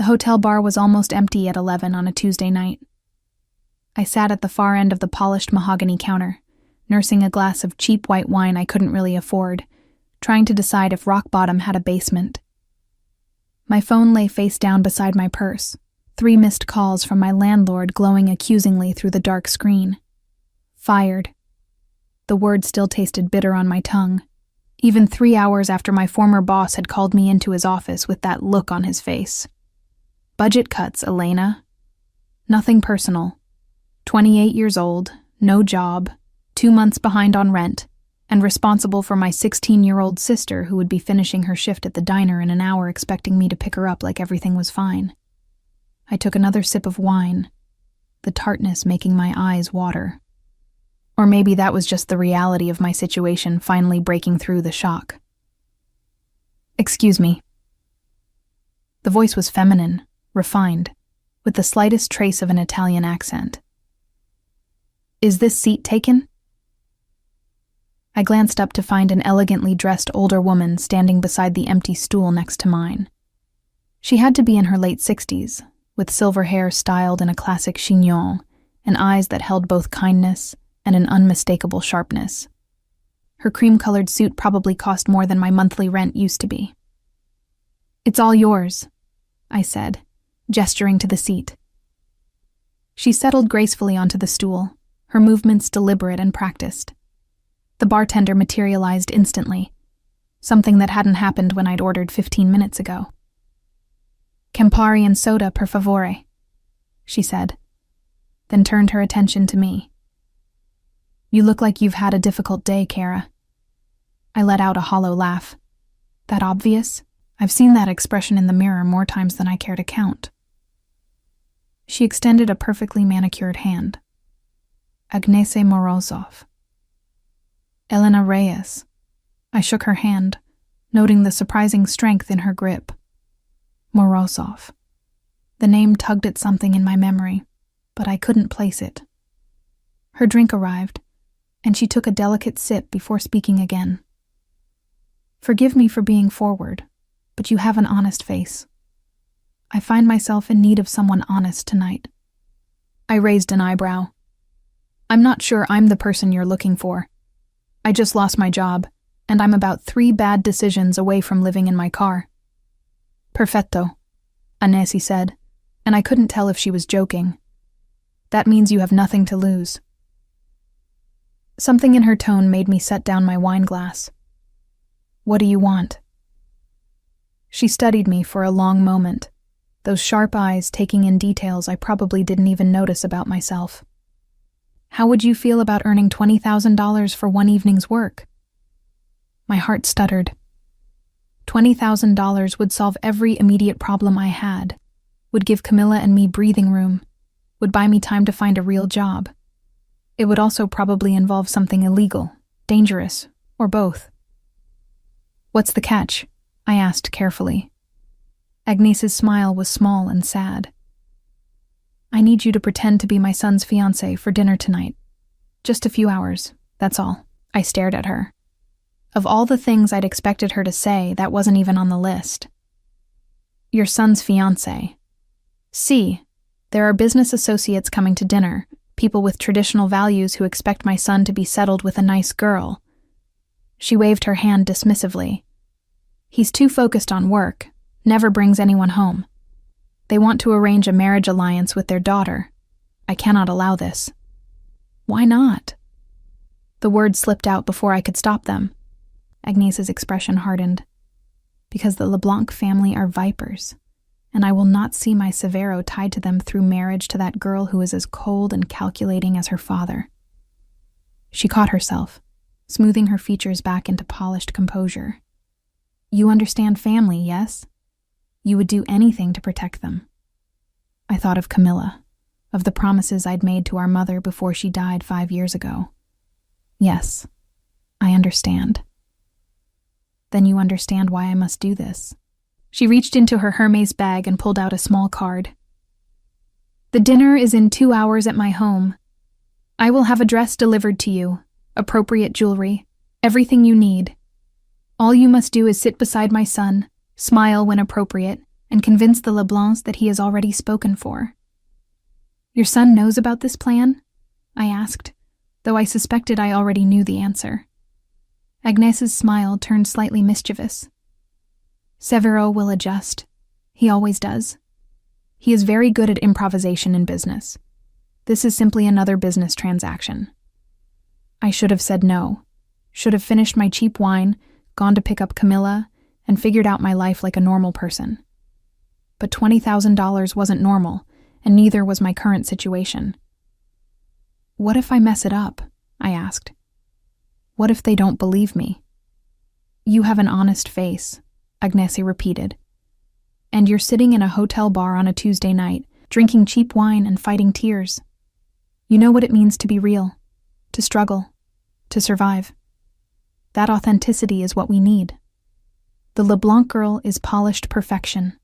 The hotel bar was almost empty at 11 on a Tuesday night. I sat at the far end of the polished mahogany counter, nursing a glass of cheap white wine I couldn't really afford, trying to decide if rock bottom had a basement. My phone lay face down beside my purse, 3 missed calls from my landlord glowing accusingly through the dark screen. Fired. The word still tasted bitter on my tongue, even 3 hours after my former boss had called me into his office with that look on his face. Budget cuts, Elena. Nothing personal. 28 years old, no job, 2 months behind on rent, and responsible for my 16-year-old sister who would be finishing her shift at the diner in an hour expecting me to pick her up like everything was fine. I took another sip of wine, the tartness making my eyes water. Or maybe that was just the reality of my situation finally breaking through the shock. Excuse me. The voice was feminine, refined, with the slightest trace of an Italian accent. Is this seat taken? I glanced up to find an elegantly dressed older woman standing beside the empty stool next to mine. She had to be in her late 60s, with silver hair styled in a classic chignon, and eyes that held both kindness and an unmistakable sharpness. Her cream-colored suit probably cost more than my monthly rent used to be. It's all yours, I said, gesturing to the seat. She settled gracefully onto the stool, her movements deliberate and practiced. The bartender materialized instantly, something that hadn't happened when I'd ordered 15 minutes ago. Campari and soda, per favore, she said, then turned her attention to me. You look like you've had a difficult day, Kara. I let out a hollow laugh. That obvious? I've seen that expression in the mirror more times than I care to count. She extended a perfectly manicured hand. Agnese Morazzov. Elena Reyes. I shook her hand, noting the surprising strength in her grip. Morazzov. The name tugged at something in my memory, but I couldn't place it. Her drink arrived, and she took a delicate sip before speaking again. Forgive me for being forward, but you have an honest face. I find myself in need of someone honest tonight. I raised an eyebrow. I'm not sure I'm the person you're looking for. I just lost my job, and I'm about 3 bad decisions away from living in my car. Perfetto, Agnese said, and I couldn't tell if she was joking. That means you have nothing to lose. Something in her tone made me set down my wine glass. What do you want? She studied me for a long moment, those sharp eyes taking in details I probably didn't even notice about myself. How would you feel about earning $20,000 for one evening's work? My heart stuttered. $20,000 would solve every immediate problem I had, would give Camilla and me breathing room, would buy me time to find a real job. It would also probably involve something illegal, dangerous, or both. What's the catch? I asked carefully. Agnese's smile was small and sad. I need you to pretend to be my son's fiancée for dinner tonight. Just a few hours, that's all. I stared at her. Of all the things I'd expected her to say, that wasn't even on the list. Your son's fiancée. See, there are business associates coming to dinner, people with traditional values who expect my son to be settled with a nice girl. She waved her hand dismissively. He's too focused on work, never brings anyone home. They want to arrange a marriage alliance with their daughter. I cannot allow this. Why not? The words slipped out before I could stop them. Agnese's expression hardened. Because the LeBlanc family are vipers, and I will not see my Severo tied to them through marriage to that girl who is as cold and calculating as her father. She caught herself, smoothing her features back into polished composure. You understand family, yes? You would do anything to protect them. I thought of Camilla, of the promises I'd made to our mother before she died 5 years ago. Yes, I understand. Then you understand why I must do this. She reached into her Hermes bag and pulled out a small card. The dinner is in 2 hours at my home. I will have a dress delivered to you, appropriate jewelry, everything you need. All you must do is sit beside my son, smile when appropriate, and convince the Leblancs that he is already spoken for. "Your son knows about this plan?" I asked, though I suspected I already knew the answer. Agnes's smile turned slightly mischievous. "Severo will adjust. He always does. He is very good at improvisation in business. This is simply another business transaction." I should have said no. Should have finished my cheap wine, gone to pick up Camilla, and figured out my life like a normal person. But $20,000 wasn't normal, and neither was my current situation. "What if I mess it up?" I asked. "What if they don't believe me?" "You have an honest face," Agnese repeated. "And you're sitting in a hotel bar on a Tuesday night, drinking cheap wine and fighting tears. You know what it means to be real, to struggle, to survive. That authenticity is what we need. The LeBlanc girl is polished perfection,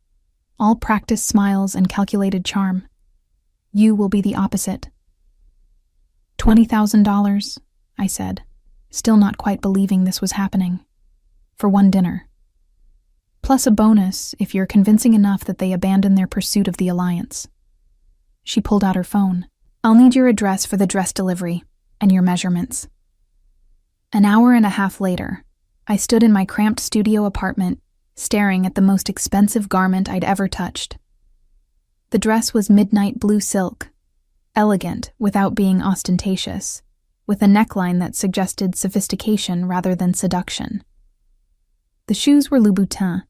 all practiced smiles and calculated charm. You will be the opposite." $20,000, I said, still not quite believing this was happening. "For one dinner. Plus a bonus if you're convincing enough that they abandon their pursuit of the alliance." She pulled out her phone. "I'll need your address for the dress delivery, and your measurements." An hour and a half later, I stood in my cramped studio apartment, staring at the most expensive garment I'd ever touched. The dress was midnight blue silk, elegant without being ostentatious, with a neckline that suggested sophistication rather than seduction. The shoes were Louboutin,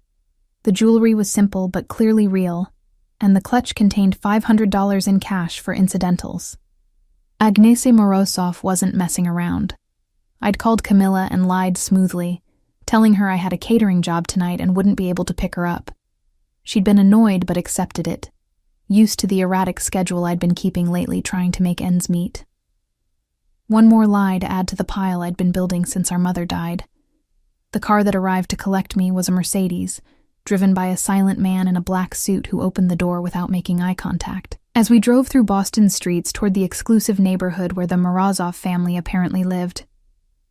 the jewelry was simple but clearly real, and the clutch contained $500 in cash for incidentals. Agnese Morazzovs wasn't messing around. I'd called Camilla and lied smoothly, telling her I had a catering job tonight and wouldn't be able to pick her up. She'd been annoyed but accepted it, used to the erratic schedule I'd been keeping lately trying to make ends meet. One more lie to add to the pile I'd been building since our mother died. The car that arrived to collect me was a Mercedes, driven by a silent man in a black suit who opened the door without making eye contact. As we drove through Boston streets toward the exclusive neighborhood where the Morazzovs family apparently lived,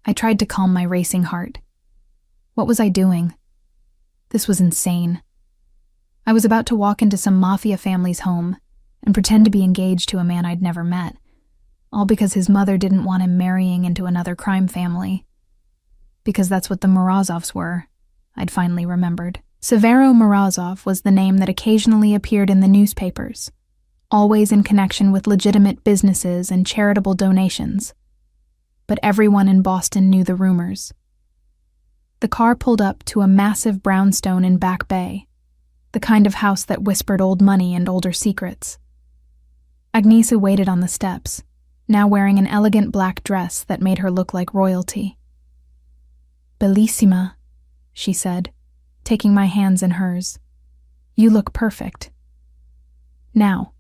I tried to calm my racing heart. What was I doing? This was insane. I was about to walk into some mafia family's home and pretend to be engaged to a man I'd never met, all because his mother didn't want him marrying into another crime family. Because that's what the Morazzovs were, I'd finally remembered. Severo Morazzov was the name that occasionally appeared in the newspapers, always in connection with legitimate businesses and charitable donations. But everyone in Boston knew the rumors. The car pulled up to a massive brownstone in Back Bay, the kind of house that whispered old money and older secrets. Agnese waited on the steps, now wearing an elegant black dress that made her look like royalty. "Bellissima," she said, taking my hands in hers. "You look perfect. Now,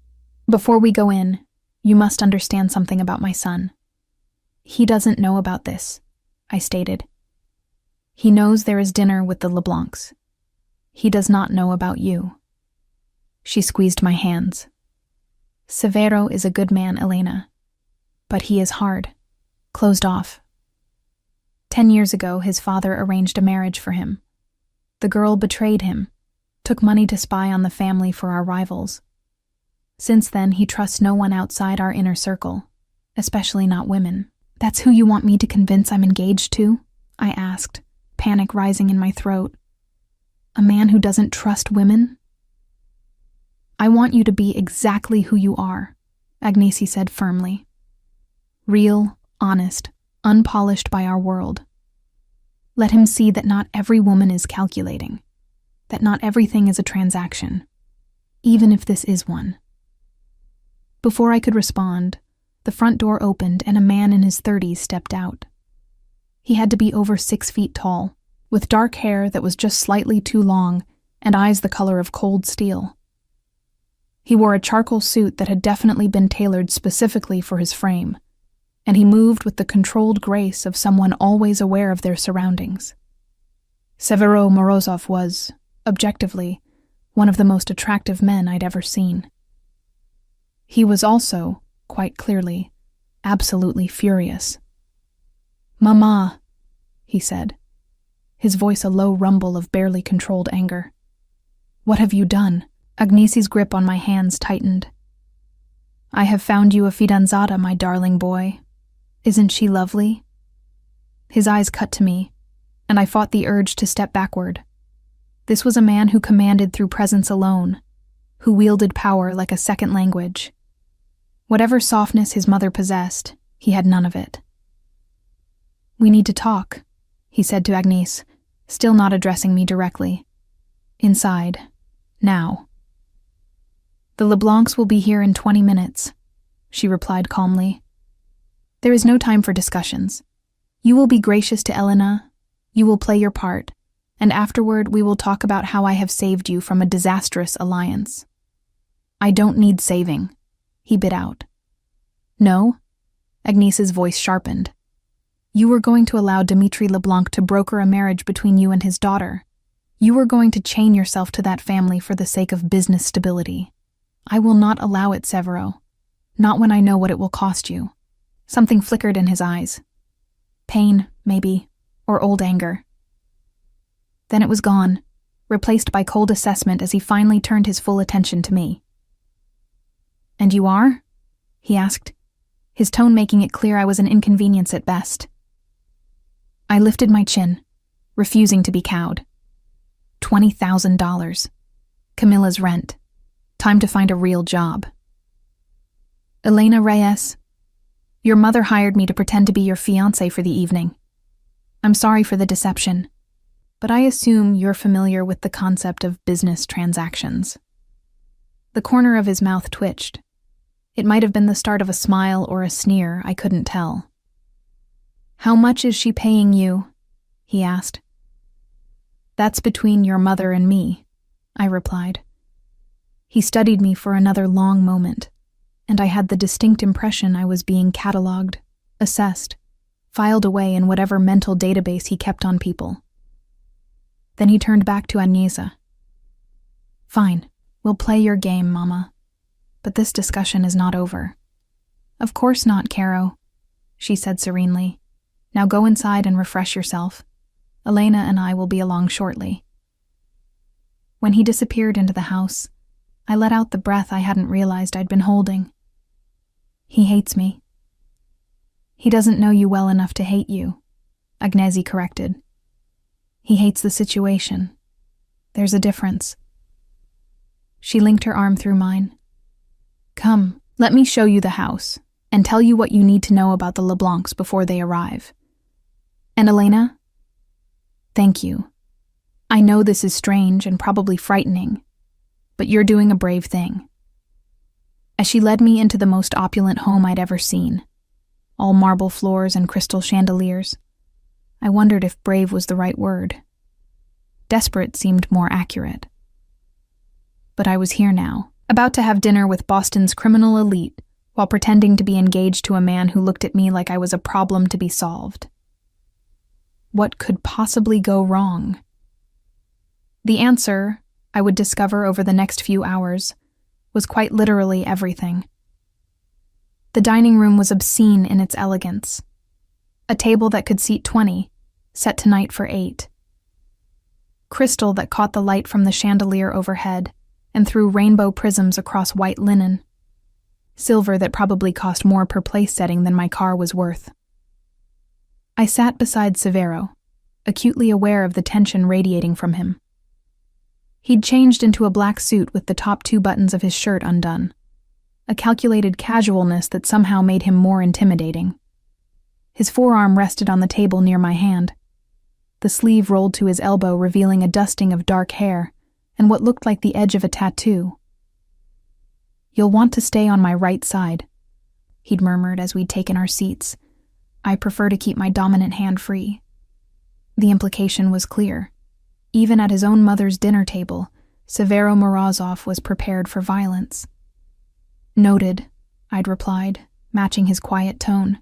before we go in, you must understand something about my son. He doesn't know about this," I stated. "He knows there is dinner with the LeBlancs. He does not know about you." She squeezed my hands. "Severo is a good man, Elena. But he is hard, closed off. 10 years ago, his father arranged a marriage for him. The girl betrayed him, took money to spy on the family for our rivals. Since then, he trusts no one outside our inner circle, especially not women." "That's who you want me to convince I'm engaged to?" I asked, panic rising in my throat. "A man who doesn't trust women?" "I want you to be exactly who you are," Agnese said firmly. "Real, honest, unpolished by our world. Let him see that not every woman is calculating, that not everything is a transaction, even if this is one." Before I could respond, the front door opened and a man in his 30s stepped out. He had to be over 6 feet tall, with dark hair that was just slightly too long and eyes the color of cold steel. He wore a charcoal suit that had definitely been tailored specifically for his frame, and he moved with the controlled grace of someone always aware of their surroundings. Severo Morazzov was, objectively, one of the most attractive men I'd ever seen. He was also, quite clearly, absolutely furious. "Mama," he said, his voice a low rumble of barely controlled anger. What have you done? Agnese's grip on my hands tightened. I have found you a fidanzata, my darling boy. Isn't she lovely? His eyes cut to me, and I fought the urge to step backward. This was a man who commanded through presence alone, who wielded power like a second language. Whatever softness his mother possessed, he had none of it. We need to talk, he said to Agnese, still not addressing me directly. Inside. Now. The LeBlancs will be here in 20 minutes, she replied calmly. There is no time for discussions. You will be gracious to Elena, you will play your part, and afterward we will talk about how I have saved you from a disastrous alliance. I don't need saving, he bit out. No? Agnese's voice sharpened. You were going to allow Dimitri LeBlanc to broker a marriage between you and his daughter. You were going to chain yourself to that family for the sake of business stability. I will not allow it, Severo. Not when I know what it will cost you. Something flickered in his eyes. Pain, maybe, or old anger. Then it was gone, replaced by cold assessment as he finally turned his full attention to me. And you are? He asked, his tone making it clear I was an inconvenience at best. I lifted my chin, refusing to be cowed. $20,000. Camilla's rent. Time to find a real job. Elena Reyes, your mother hired me to pretend to be your fiancé for the evening. I'm sorry for the deception, but I assume you're familiar with the concept of business transactions. The corner of his mouth twitched. It might have been the start of a smile or a sneer, I couldn't tell. How much is she paying you? He asked. That's between your mother and me, I replied. He studied me for another long moment, and I had the distinct impression I was being catalogued, assessed, filed away in whatever mental database he kept on people. Then he turned back to Agnese. Fine, we'll play your game, Mama. But this discussion is not over. Of course not, Caro, she said serenely. Now go inside and refresh yourself. Elena and I will be along shortly. When he disappeared into the house, I let out the breath I hadn't realized I'd been holding. He hates me. He doesn't know you well enough to hate you, Agnese corrected. He hates the situation. There's a difference. She linked her arm through mine. Come, let me show you the house, and tell you what you need to know about the LeBlancs before they arrive. And Elena? Thank you. I know this is strange and probably frightening, but you're doing a brave thing. As she led me into the most opulent home I'd ever seen, all marble floors and crystal chandeliers, I wondered if brave was the right word. Desperate seemed more accurate. But I was here now, about to have dinner with Boston's criminal elite, while pretending to be engaged to a man who looked at me like I was a problem to be solved. What could possibly go wrong? The answer, I would discover over the next few hours, was quite literally everything. The dining room was obscene in its elegance. A table that could seat 20, set tonight for 8. Crystal that caught the light from the chandelier overhead and threw rainbow prisms across white linen. Silver that probably cost more per place setting than my car was worth. I sat beside Severo, acutely aware of the tension radiating from him. He'd changed into a black suit with the top 2 buttons of his shirt undone, a calculated casualness that somehow made him more intimidating. His forearm rested on the table near my hand. The sleeve rolled to his elbow, revealing a dusting of dark hair and what looked like the edge of a tattoo. You'll want to stay on my right side, he'd murmured as we'd taken our seats. I prefer to keep my dominant hand free. The implication was clear. Even at his own mother's dinner table, Severo Morazzov was prepared for violence. Noted, I'd replied, matching his quiet tone.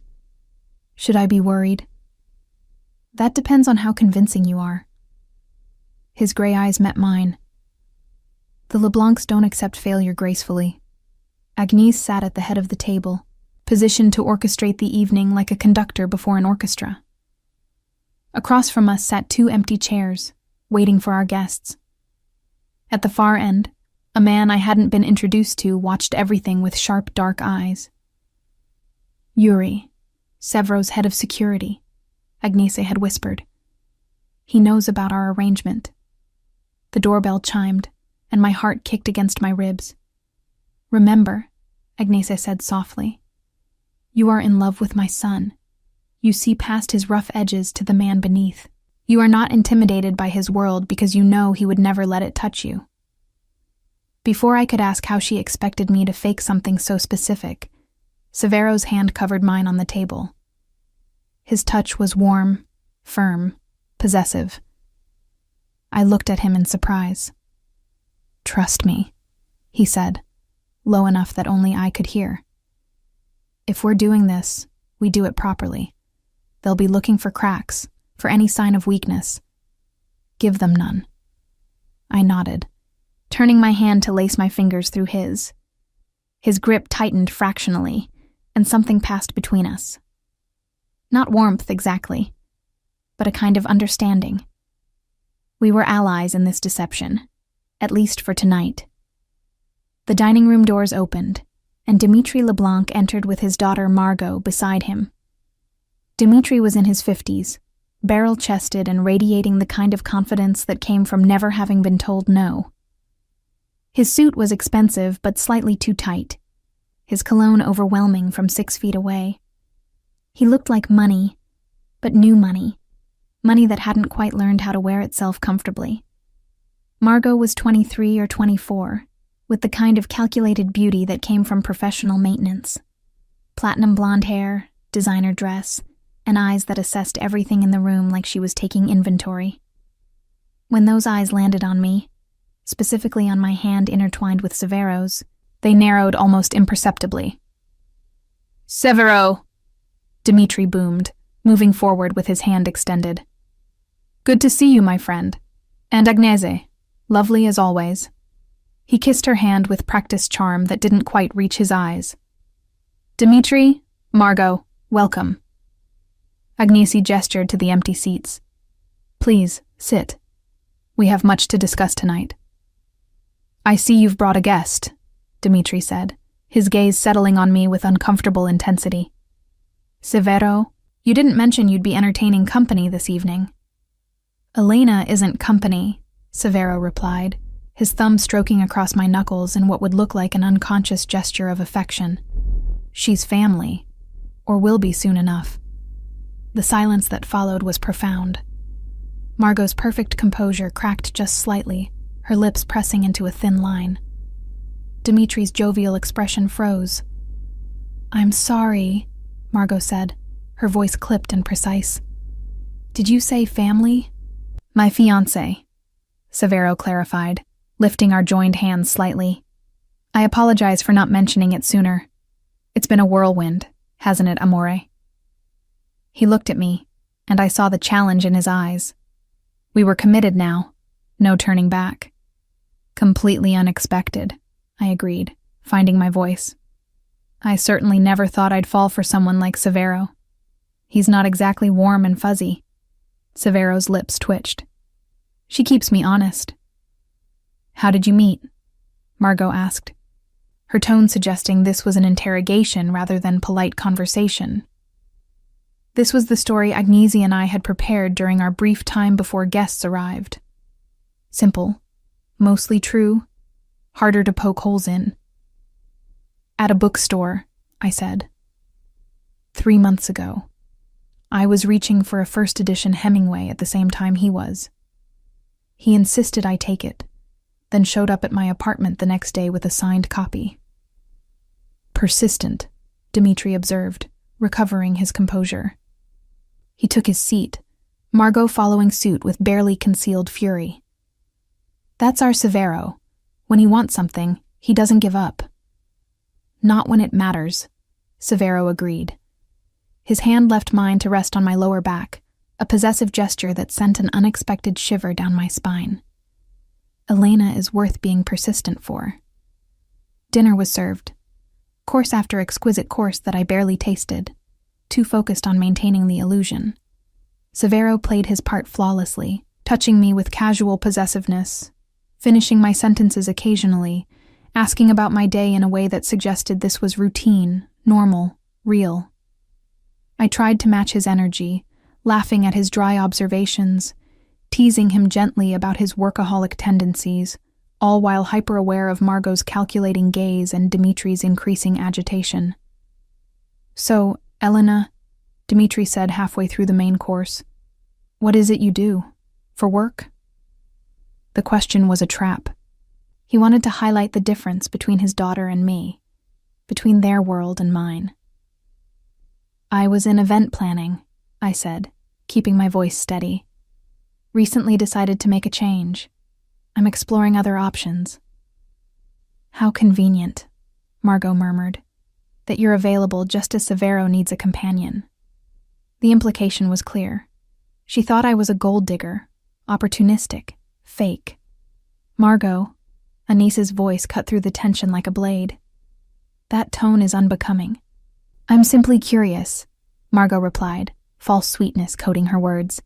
Should I be worried? That depends on how convincing you are. His gray eyes met mine. The LeBlancs don't accept failure gracefully. Agnese sat at the head of the table, positioned to orchestrate the evening like a conductor before an orchestra. Across from us sat 2 empty chairs, waiting for our guests. At the far end, a man I hadn't been introduced to watched everything with sharp, dark eyes. Yuri, Severo's head of security, Agnese had whispered. He knows about our arrangement. The doorbell chimed, and my heart kicked against my ribs. Remember, Agnese said softly, you are in love with my son. You see past his rough edges to the man beneath. You are not intimidated by his world because you know he would never let it touch you. Before I could ask how she expected me to fake something so specific, Severo's hand covered mine on the table. His touch was warm, firm, possessive. I looked at him in surprise. Trust me, he said, low enough that only I could hear. If we're doing this, we do it properly. They'll be looking for cracks, for any sign of weakness. Give them none. I nodded, turning my hand to lace my fingers through his. His grip tightened fractionally, and something passed between us. Not warmth exactly, but a kind of understanding. We were allies in this deception, at least for tonight. The dining room doors opened, and Dimitri Leblanc entered with his daughter Margot beside him. Dimitri was in his 50s, barrel-chested and radiating the kind of confidence that came from never having been told no. His suit was expensive but slightly too tight, his cologne overwhelming from 6 feet away. He looked like money, but new money, money that hadn't quite learned how to wear itself comfortably. Margot was 23 or 24, with the kind of calculated beauty that came from professional maintenance. Platinum blonde hair, designer dress, and eyes that assessed everything in the room like she was taking inventory. When those eyes landed on me, specifically on my hand intertwined with Severo's, they narrowed almost imperceptibly. "Severo!" Dimitri boomed, moving forward with his hand extended. "Good to see you, my friend. And Agnese, lovely as always." He kissed her hand with practiced charm that didn't quite reach his eyes. "Dimitri, Margot, welcome." Agnese gestured to the empty seats. "Please, sit. We have much to discuss tonight." "I see you've brought a guest," Dimitri said, his gaze settling on me with uncomfortable intensity. "Severo, you didn't mention you'd be entertaining company this evening." "Elena isn't company," Severo replied, his thumb stroking across my knuckles in what would look like an unconscious gesture of affection. "She's family, or will be soon enough." The silence that followed was profound. Margot's perfect composure cracked just slightly, her lips pressing into a thin line. Dimitri's jovial expression froze. "I'm sorry," Margot said, her voice clipped and precise. "Did you say family?" "My fiancé," Severo clarified, lifting our joined hands slightly. "I apologize for not mentioning it sooner. It's been a whirlwind, hasn't it, amore?" He looked at me, and I saw the challenge in his eyes. We were committed now, no turning back. "Completely unexpected," I agreed, finding my voice. "I certainly never thought I'd fall for someone like Severo. He's not exactly warm and fuzzy." Severo's lips twitched. "She keeps me honest." "How did you meet?" Margot asked, her tone suggesting this was an interrogation rather than polite conversation. This was the story Agnese and I had prepared during our brief time before guests arrived. Simple, mostly true, harder to poke holes in. "At a bookstore," I said. 3 months ago. I was reaching for a first edition Hemingway at the same time he was. He insisted I take it, then showed up at my apartment the next day with a signed copy. "Persistent," Dimitri observed, recovering his composure. He took his seat, Margot following suit with barely concealed fury. "That's our Severo. When he wants something, he doesn't give up." "Not when it matters," Severo agreed. His hand left mine to rest on my lower back, a possessive gesture that sent an unexpected shiver down my spine. Elena is worth being persistent for. Dinner was served, course after exquisite course that I barely tasted, too focused on maintaining the illusion. Severo played his part flawlessly, touching me with casual possessiveness, finishing my sentences occasionally, asking about my day in a way that suggested this was routine, normal, real. I tried to match his energy, laughing at his dry observations, teasing him gently about his workaholic tendencies, all while hyper-aware of Margot's calculating gaze and Dimitri's increasing agitation. "So, Elena," Dimitri said halfway through the main course, "what is it you do? For work?" The question was a trap. He wanted to highlight the difference between his daughter and me, between their world and mine. "I was in event planning," I said, keeping my voice steady. "Recently decided to make a change. I'm exploring other options." "How convenient," Margot murmured, "that you're available just as Severo needs a companion." The implication was clear. She thought I was a gold digger, opportunistic, fake. "Margot," Anissa's voice cut through the tension like a blade. "That tone is unbecoming." "I'm simply curious," Margot replied, false sweetness coating her words.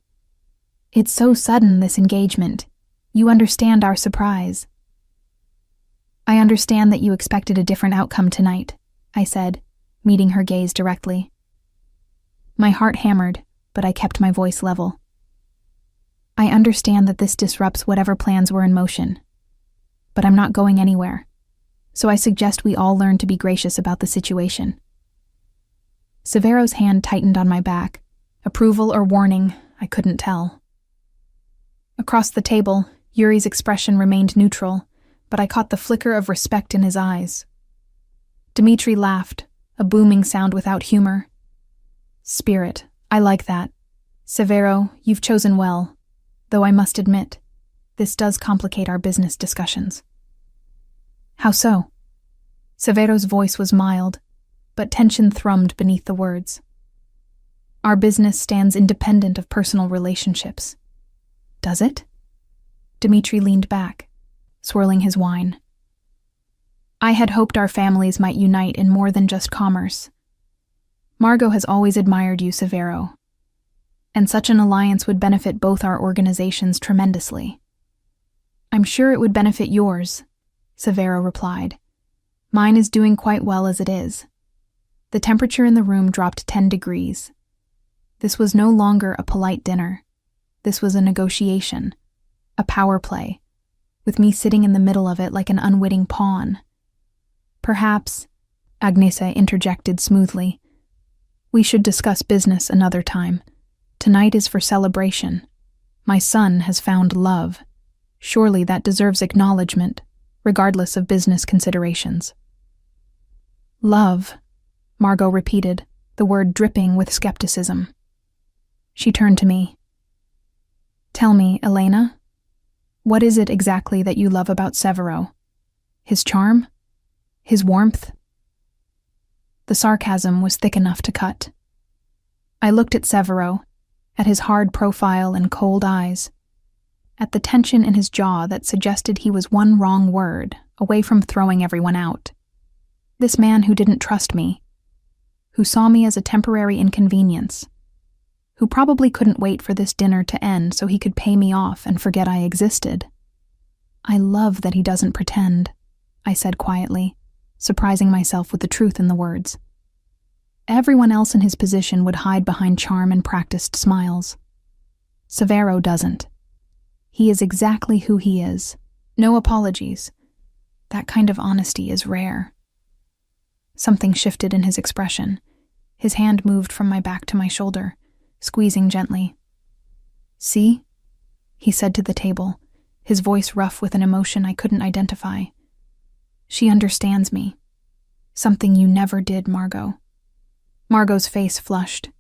"It's so sudden, this engagement. You understand our surprise." "I understand that you expected a different outcome tonight," I said, meeting her gaze directly. My heart hammered, but I kept my voice level. "I understand that this disrupts whatever plans were in motion. But I'm not going anywhere, so I suggest we all learn to be gracious about the situation." Severo's hand tightened on my back. Approval or warning, I couldn't tell. Across the table, Yuri's expression remained neutral, but I caught the flicker of respect in his eyes. Dimitri laughed, a booming sound without humor. "Spirit, I like that. Severo, you've chosen well, though I must admit, this does complicate our business discussions." "How so?" Severo's voice was mild, but tension thrummed beneath the words. "Our business stands independent of personal relationships." "Does it?" Dimitri leaned back, swirling his wine. "I had hoped our families might unite in more than just commerce. Margot has always admired you, Severo, and such an alliance would benefit both our organizations tremendously." "I'm sure it would benefit yours," Severo replied. "Mine is doing quite well as it is." The temperature in the room dropped 10 degrees. This was no longer a polite dinner. This was a negotiation, a power play, with me sitting in the middle of it like an unwitting pawn. "Perhaps," Agnesa interjected smoothly, "we should discuss business another time. Tonight is for celebration. My son has found love. Surely that deserves acknowledgement, regardless of business considerations." "Love," Margot repeated, the word dripping with skepticism. She turned to me. "Tell me, Elena, what is it exactly that you love about Severo? His charm? His warmth?" The sarcasm was thick enough to cut. I looked at Severo, at his hard profile and cold eyes, at the tension in his jaw that suggested he was one wrong word away from throwing everyone out. This man who didn't trust me, who saw me as a temporary inconvenience, who probably couldn't wait for this dinner to end so he could pay me off and forget I existed. "I love that he doesn't pretend," I said quietly, surprising myself with the truth in the words. Everyone else in his position would hide behind charm and practiced smiles. Severo doesn't. He is exactly who he is. No apologies. That kind of honesty is rare. Something shifted in his expression. His hand moved from my back to my shoulder, squeezing gently. "See?" he said to the table, his voice rough with an emotion I couldn't identify. "She understands me. Something you never did, Margot." Margot's face flushed.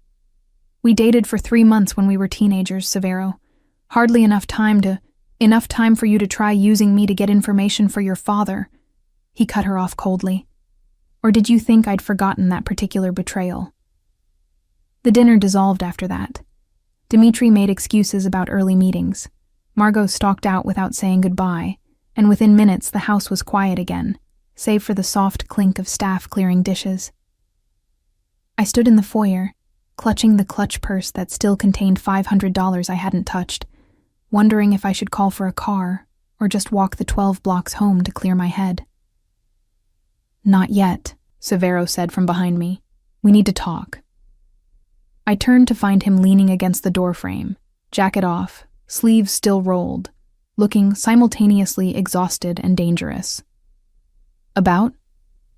"We dated for 3 months when we were teenagers, Severo. Hardly enough time for you to try using me to get information for your father." He cut her off coldly. "Or did you think I'd forgotten that particular betrayal?" The dinner dissolved after that. Dimitri made excuses about early meetings. Margot stalked out without saying goodbye, and within minutes the house was quiet again, save for the soft clink of staff clearing dishes. I stood in the foyer, clutching the clutch purse that still contained $500 I hadn't touched, wondering if I should call for a car or just walk the 12 blocks home to clear my head. "Not yet," Severo said from behind me. "We need to talk." I turned to find him leaning against the doorframe, jacket off, sleeves still rolled, looking simultaneously exhausted and dangerous. "About?"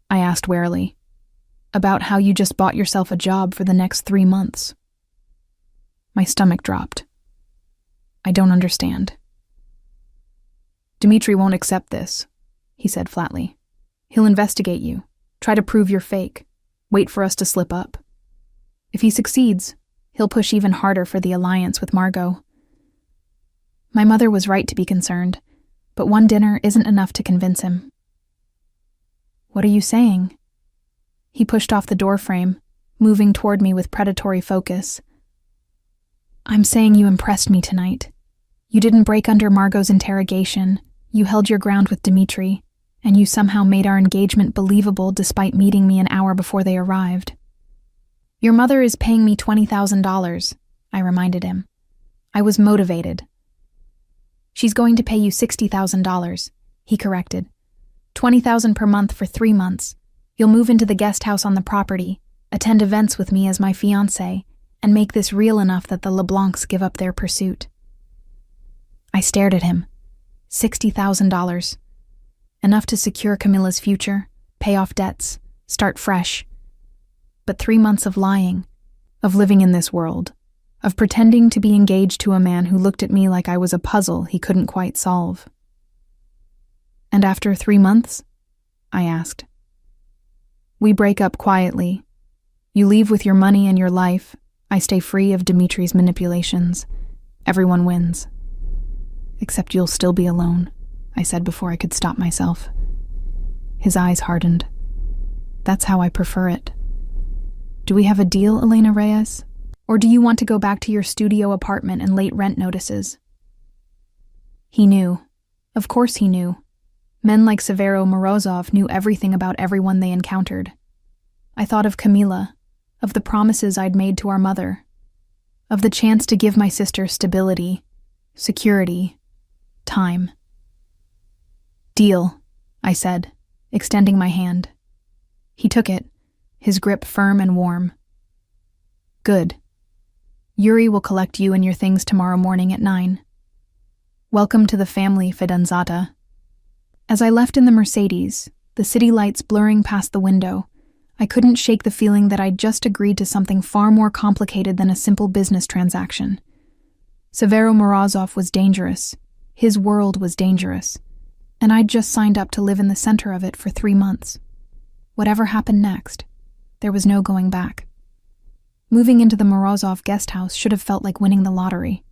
I asked warily. "About how you just bought yourself a job for the next 3 months." My stomach dropped. "I don't understand." "Dimitri won't accept this," he said flatly. "He'll investigate you, try to prove you're fake, wait for us to slip up. If he succeeds, he'll push even harder for the alliance with Margot." My mother was right to be concerned, but one dinner isn't enough to convince him. "What are you saying?" He pushed off the doorframe, moving toward me with predatory focus. "I'm saying you impressed me tonight. You didn't break under Margot's interrogation, you held your ground with Dimitri, and you somehow made our engagement believable despite meeting me an hour before they arrived." "Your mother is paying me $20,000, I reminded him. I was motivated. "She's going to pay you $60,000, he corrected. $20,000 per month for 3 months. You'll move into the guest house on the property, attend events with me as my fiancée, and make this real enough that the LeBlancs give up their pursuit." I stared at him. $60,000. Enough to secure Camilla's future, pay off debts, start fresh. But 3 months of lying, of living in this world, of pretending to be engaged to a man who looked at me like I was a puzzle he couldn't quite solve. "And after 3 months?" I asked. "We break up quietly. You leave with your money and your life. I stay free of Dimitri's manipulations. Everyone wins. Except you'll still be alone," I said before I could stop myself. His eyes hardened. "That's how I prefer it. Do we have a deal, Elena Reyes? Or do you want to go back to your studio apartment and late rent notices?" He knew. Of course he knew. Men like Severo Morazzov knew everything about everyone they encountered. I thought of Camila, of the promises I'd made to our mother, of the chance to give my sister stability, security, time. "Deal," I said, extending my hand. He took it, his grip firm and warm. "Good. Yuri will collect you and your things tomorrow morning at 9. Welcome to the family, fidanzata." As I left in the Mercedes, the city lights blurring past the window, I couldn't shake the feeling that I'd just agreed to something far more complicated than a simple business transaction. Severo Morazzov was dangerous. His world was dangerous. And I'd just signed up to live in the center of it for 3 months. Whatever happened next, there was no going back. Moving into the Morazzov guest house should have felt like winning the lottery.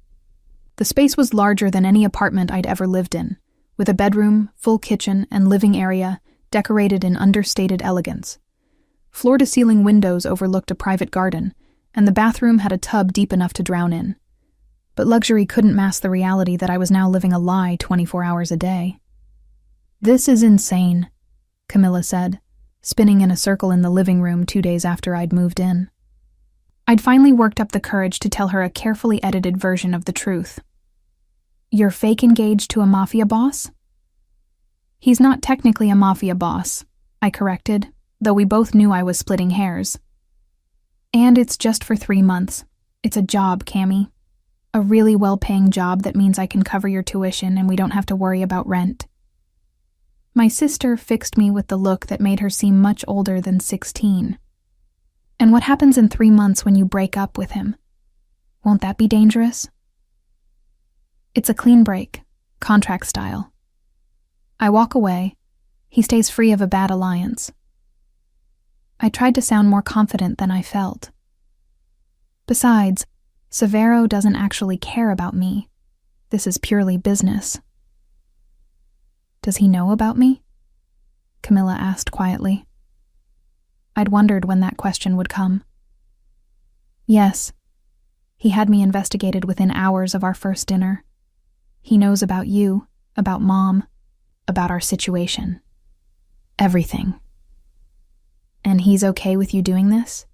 The space was larger than any apartment I'd ever lived in, with a bedroom, full kitchen, and living area decorated in understated elegance. Floor-to-ceiling windows overlooked a private garden, and the bathroom had a tub deep enough to drown in. But luxury couldn't mask the reality that I was now living a lie 24 hours a day. "This is insane," Camilla said, spinning in a circle in the living room 2 days after I'd moved in. I'd finally worked up the courage to tell her a carefully edited version of the truth. "You're fake engaged to a mafia boss?" "He's not technically a mafia boss," I corrected, though we both knew I was splitting hairs. "And it's just for 3 months. It's a job, Cammy. A really well-paying job that means I can cover your tuition and we don't have to worry about rent." My sister fixed me with the look that made her seem much older than 16. "And what happens in 3 months when you break up with him? Won't that be dangerous?" "It's a clean break, contract style. I walk away, he stays free of a bad alliance." I tried to sound more confident than I felt. "Besides, Severo doesn't actually care about me. This is purely business." "Does he know about me?" Camilla asked quietly. I'd wondered when that question would come. "Yes. He had me investigated within hours of our first dinner. He knows about you, about Mom, about our situation. Everything." "And he's okay with you doing this?"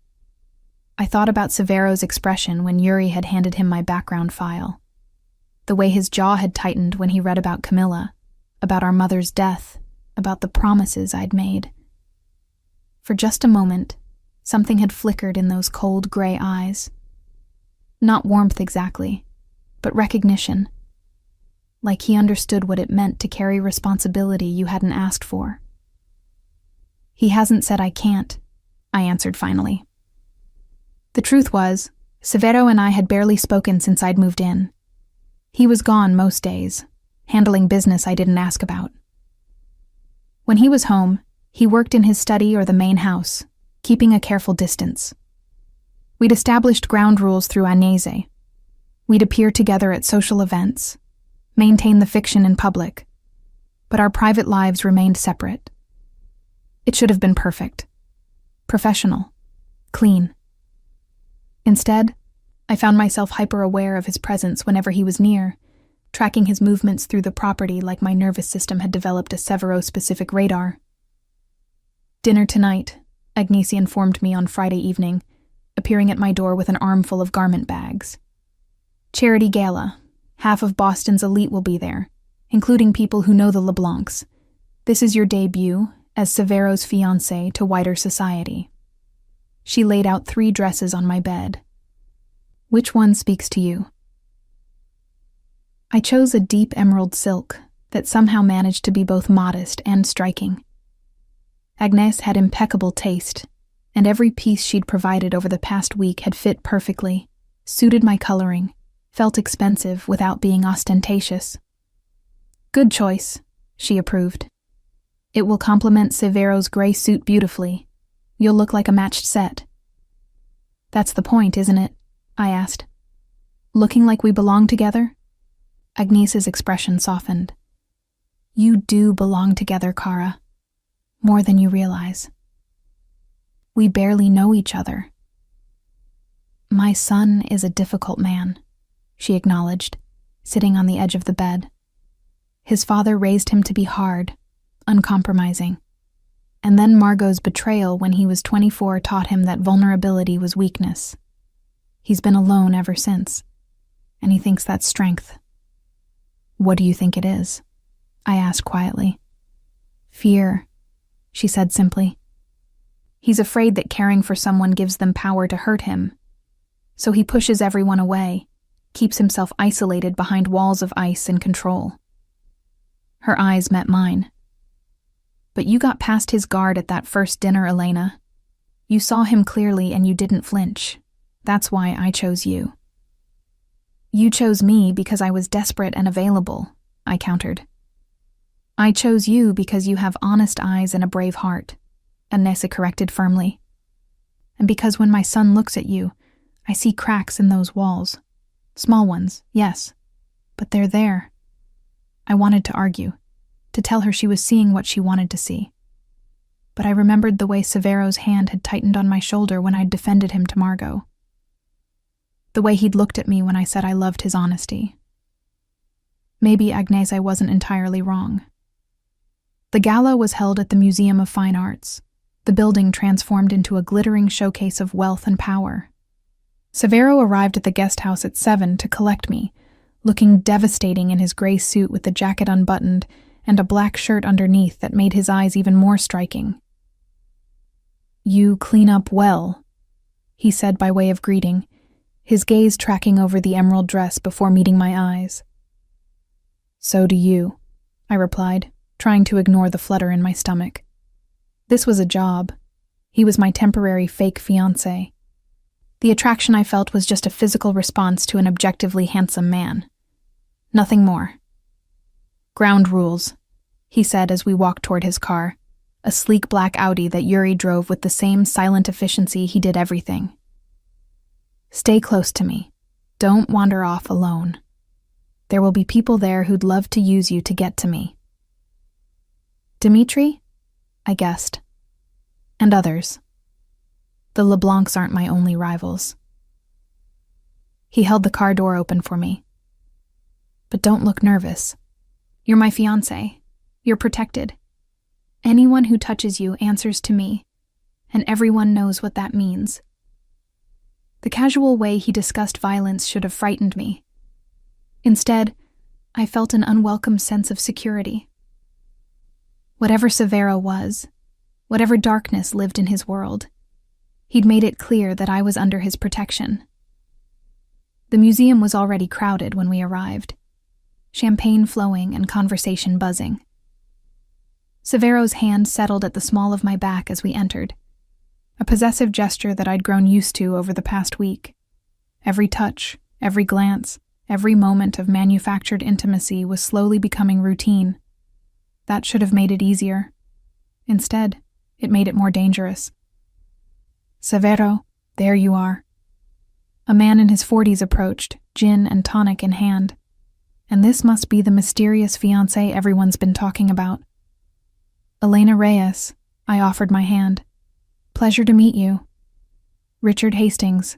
I thought about Severo's expression when Yuri had handed him my background file. The way his jaw had tightened when he read about Camilla, about our mother's death, about the promises I'd made. For just a moment, something had flickered in those cold gray eyes. Not warmth exactly, but recognition. Like he understood what it meant to carry responsibility you hadn't asked for. He hasn't said I can't, I answered finally. The truth was, Severo and I had barely spoken since I'd moved in. He was gone most days, handling business I didn't ask about. When he was home, he worked in his study or the main house, keeping a careful distance. We'd established ground rules through Agnese. We'd appear together at social events, maintain the fiction in public, but our private lives remained separate. It should have been perfect, professional, clean. Instead, I found myself hyper-aware of his presence whenever he was near, tracking his movements through the property like my nervous system had developed a Severo-specific radar. Dinner tonight, Agnese informed me on Friday evening, appearing at my door with an armful of garment bags. Charity gala. Half of Boston's elite will be there, including people who know the LeBlancs. This is your debut as Severo's fiancée to wider society. She laid out 3 dresses on my bed. Which one speaks to you? I chose a deep emerald silk that somehow managed to be both modest and striking. Agnès had impeccable taste, and every piece she'd provided over the past week had fit perfectly, suited my coloring, felt expensive without being ostentatious. Good choice, she approved. It will complement Severo's gray suit beautifully. You'll look like a matched set. That's the point, isn't it? I asked. Looking like we belong together? Agnese's expression softened. You do belong together, Cara. More than you realize. We barely know each other. My son is a difficult man, she acknowledged, sitting on the edge of the bed. His father raised him to be hard, uncompromising. And then Margot's betrayal when he was 24 taught him that vulnerability was weakness. He's been alone ever since, and he thinks that's strength. What do you think it is? I asked quietly. Fear, she said simply. He's afraid that caring for someone gives them power to hurt him. So he pushes everyone away, keeps himself isolated behind walls of ice and control. Her eyes met mine. But you got past his guard at that first dinner, Elena. You saw him clearly and you didn't flinch. That's why I chose you. You chose me because I was desperate and available, I countered. I chose you because you have honest eyes and a brave heart, Agnese corrected firmly. And because when my son looks at you, I see cracks in those walls. Small ones, yes, but they're there. I wanted to argue, to tell her she was seeing what she wanted to see. But I remembered the way Severo's hand had tightened on my shoulder when I'd defended him to Margot. The way he'd looked at me when I said I loved his honesty. Maybe Agnese wasn't entirely wrong. The gala was held at the Museum of Fine Arts, the building transformed into a glittering showcase of wealth and power. Severo arrived at the guest house at 7 to collect me, looking devastating in his gray suit with the jacket unbuttoned and a black shirt underneath that made his eyes even more striking. You clean up well, he said by way of greeting, his gaze tracking over the emerald dress before meeting my eyes. So do you, I replied, trying to ignore the flutter in my stomach. This was a job. He was my temporary fake fiancé. The attraction I felt was just a physical response to an objectively handsome man. Nothing more. Ground rules, he said as we walked toward his car, a sleek black Audi that Yuri drove with the same silent efficiency he did everything. Stay close to me. Don't wander off alone. There will be people there who'd love to use you to get to me. Dimitri? I guessed. And others. The LeBlancs aren't my only rivals. He held the car door open for me. But don't look nervous. You're my fiancé. You're protected. Anyone who touches you answers to me, and everyone knows what that means. The casual way he discussed violence should have frightened me. Instead, I felt an unwelcome sense of security, Whatever Severo was, whatever darkness lived in his world, he'd made it clear that I was under his protection. The museum was already crowded when we arrived, champagne flowing and conversation buzzing. Severo's hand settled at the small of my back as we entered, a possessive gesture that I'd grown used to over the past week. Every touch, every glance, every moment of manufactured intimacy was slowly becoming routine. That should have made it easier. Instead, it made it more dangerous. Severo, there you are. A man in his 40s approached, gin and tonic in hand. And this must be the mysterious fiancé everyone's been talking about. Elena Reyes, I offered my hand. Pleasure to meet you. Richard Hastings.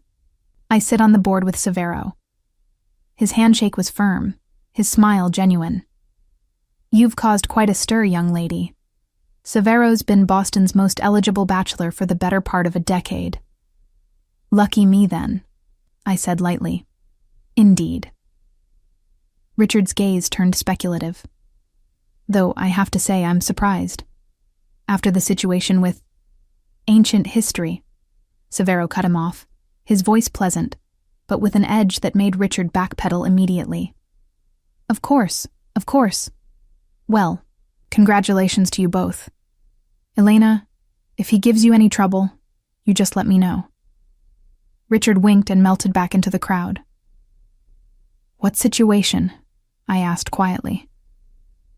I sit on the board with Severo. His handshake was firm, his smile genuine. You've caused quite a stir, young lady. Severo's been Boston's most eligible bachelor for the better part of a decade. Lucky me, then, I said lightly. Indeed. Richard's gaze turned speculative. Though I have to say I'm surprised. After the situation with ancient history, Severo cut him off, his voice pleasant, but with an edge that made Richard backpedal immediately. Of course. Well, congratulations to you both. Elena, if he gives you any trouble, you just let me know. Richard winked and melted back into the crowd. What situation? I asked quietly.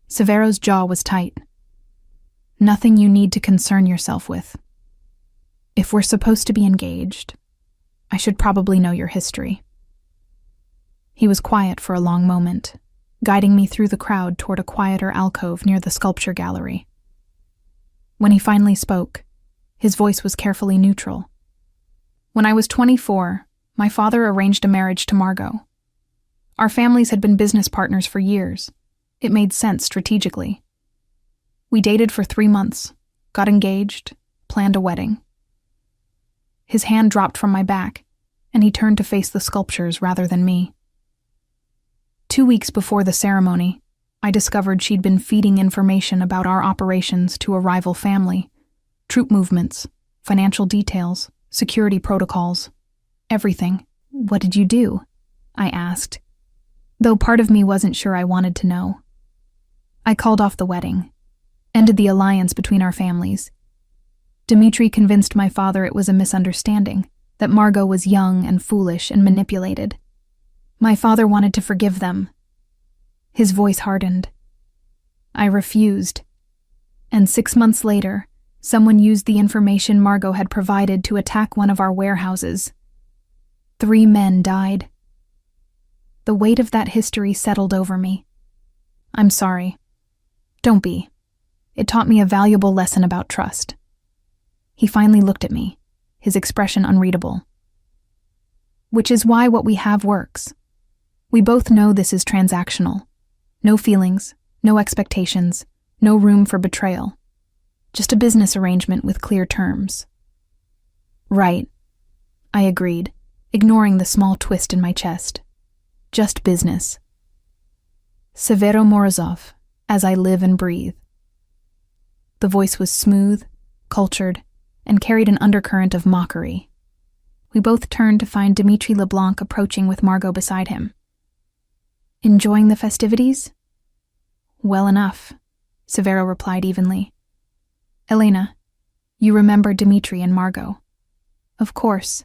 Severo's jaw was tight. Nothing you need to concern yourself with. If we're supposed to be engaged, I should probably know your history. He was quiet for a long moment, guiding me through the crowd toward a quieter alcove near the sculpture gallery. When he finally spoke, his voice was carefully neutral. When I was 24, my father arranged a marriage to Margot. Our families had been business partners for years. It made sense strategically. We dated for 3 months, got engaged, planned a wedding. His hand dropped from my back, and he turned to face the sculptures rather than me. 2 weeks before the ceremony, I discovered she'd been feeding information about our operations to a rival family, troop movements, financial details, security protocols, everything. What did you do? I asked, though part of me wasn't sure I wanted to know. I called off the wedding, ended the alliance between our families. Dmitri convinced my father it was a misunderstanding, that Margot was young and foolish and manipulated. My father wanted to forgive them. His voice hardened. I refused. And 6 months later, someone used the information Margot had provided to attack one of our warehouses. 3 men died. The weight of that history settled over me. I'm sorry. Don't be. It taught me a valuable lesson about trust. He finally looked at me, his expression unreadable. Which is why what we have works. We both know this is transactional. No feelings, no expectations, no room for betrayal. Just a business arrangement with clear terms. Right, I agreed, ignoring the small twist in my chest. Just business. Severo Morazzov, as I live and breathe. The voice was smooth, cultured, and carried an undercurrent of mockery. We both turned to find Dmitri LeBlanc approaching with Margot beside him. Enjoying the festivities? Well enough, Severo replied evenly. Elena, you remember Dmitri and Margot? Of course.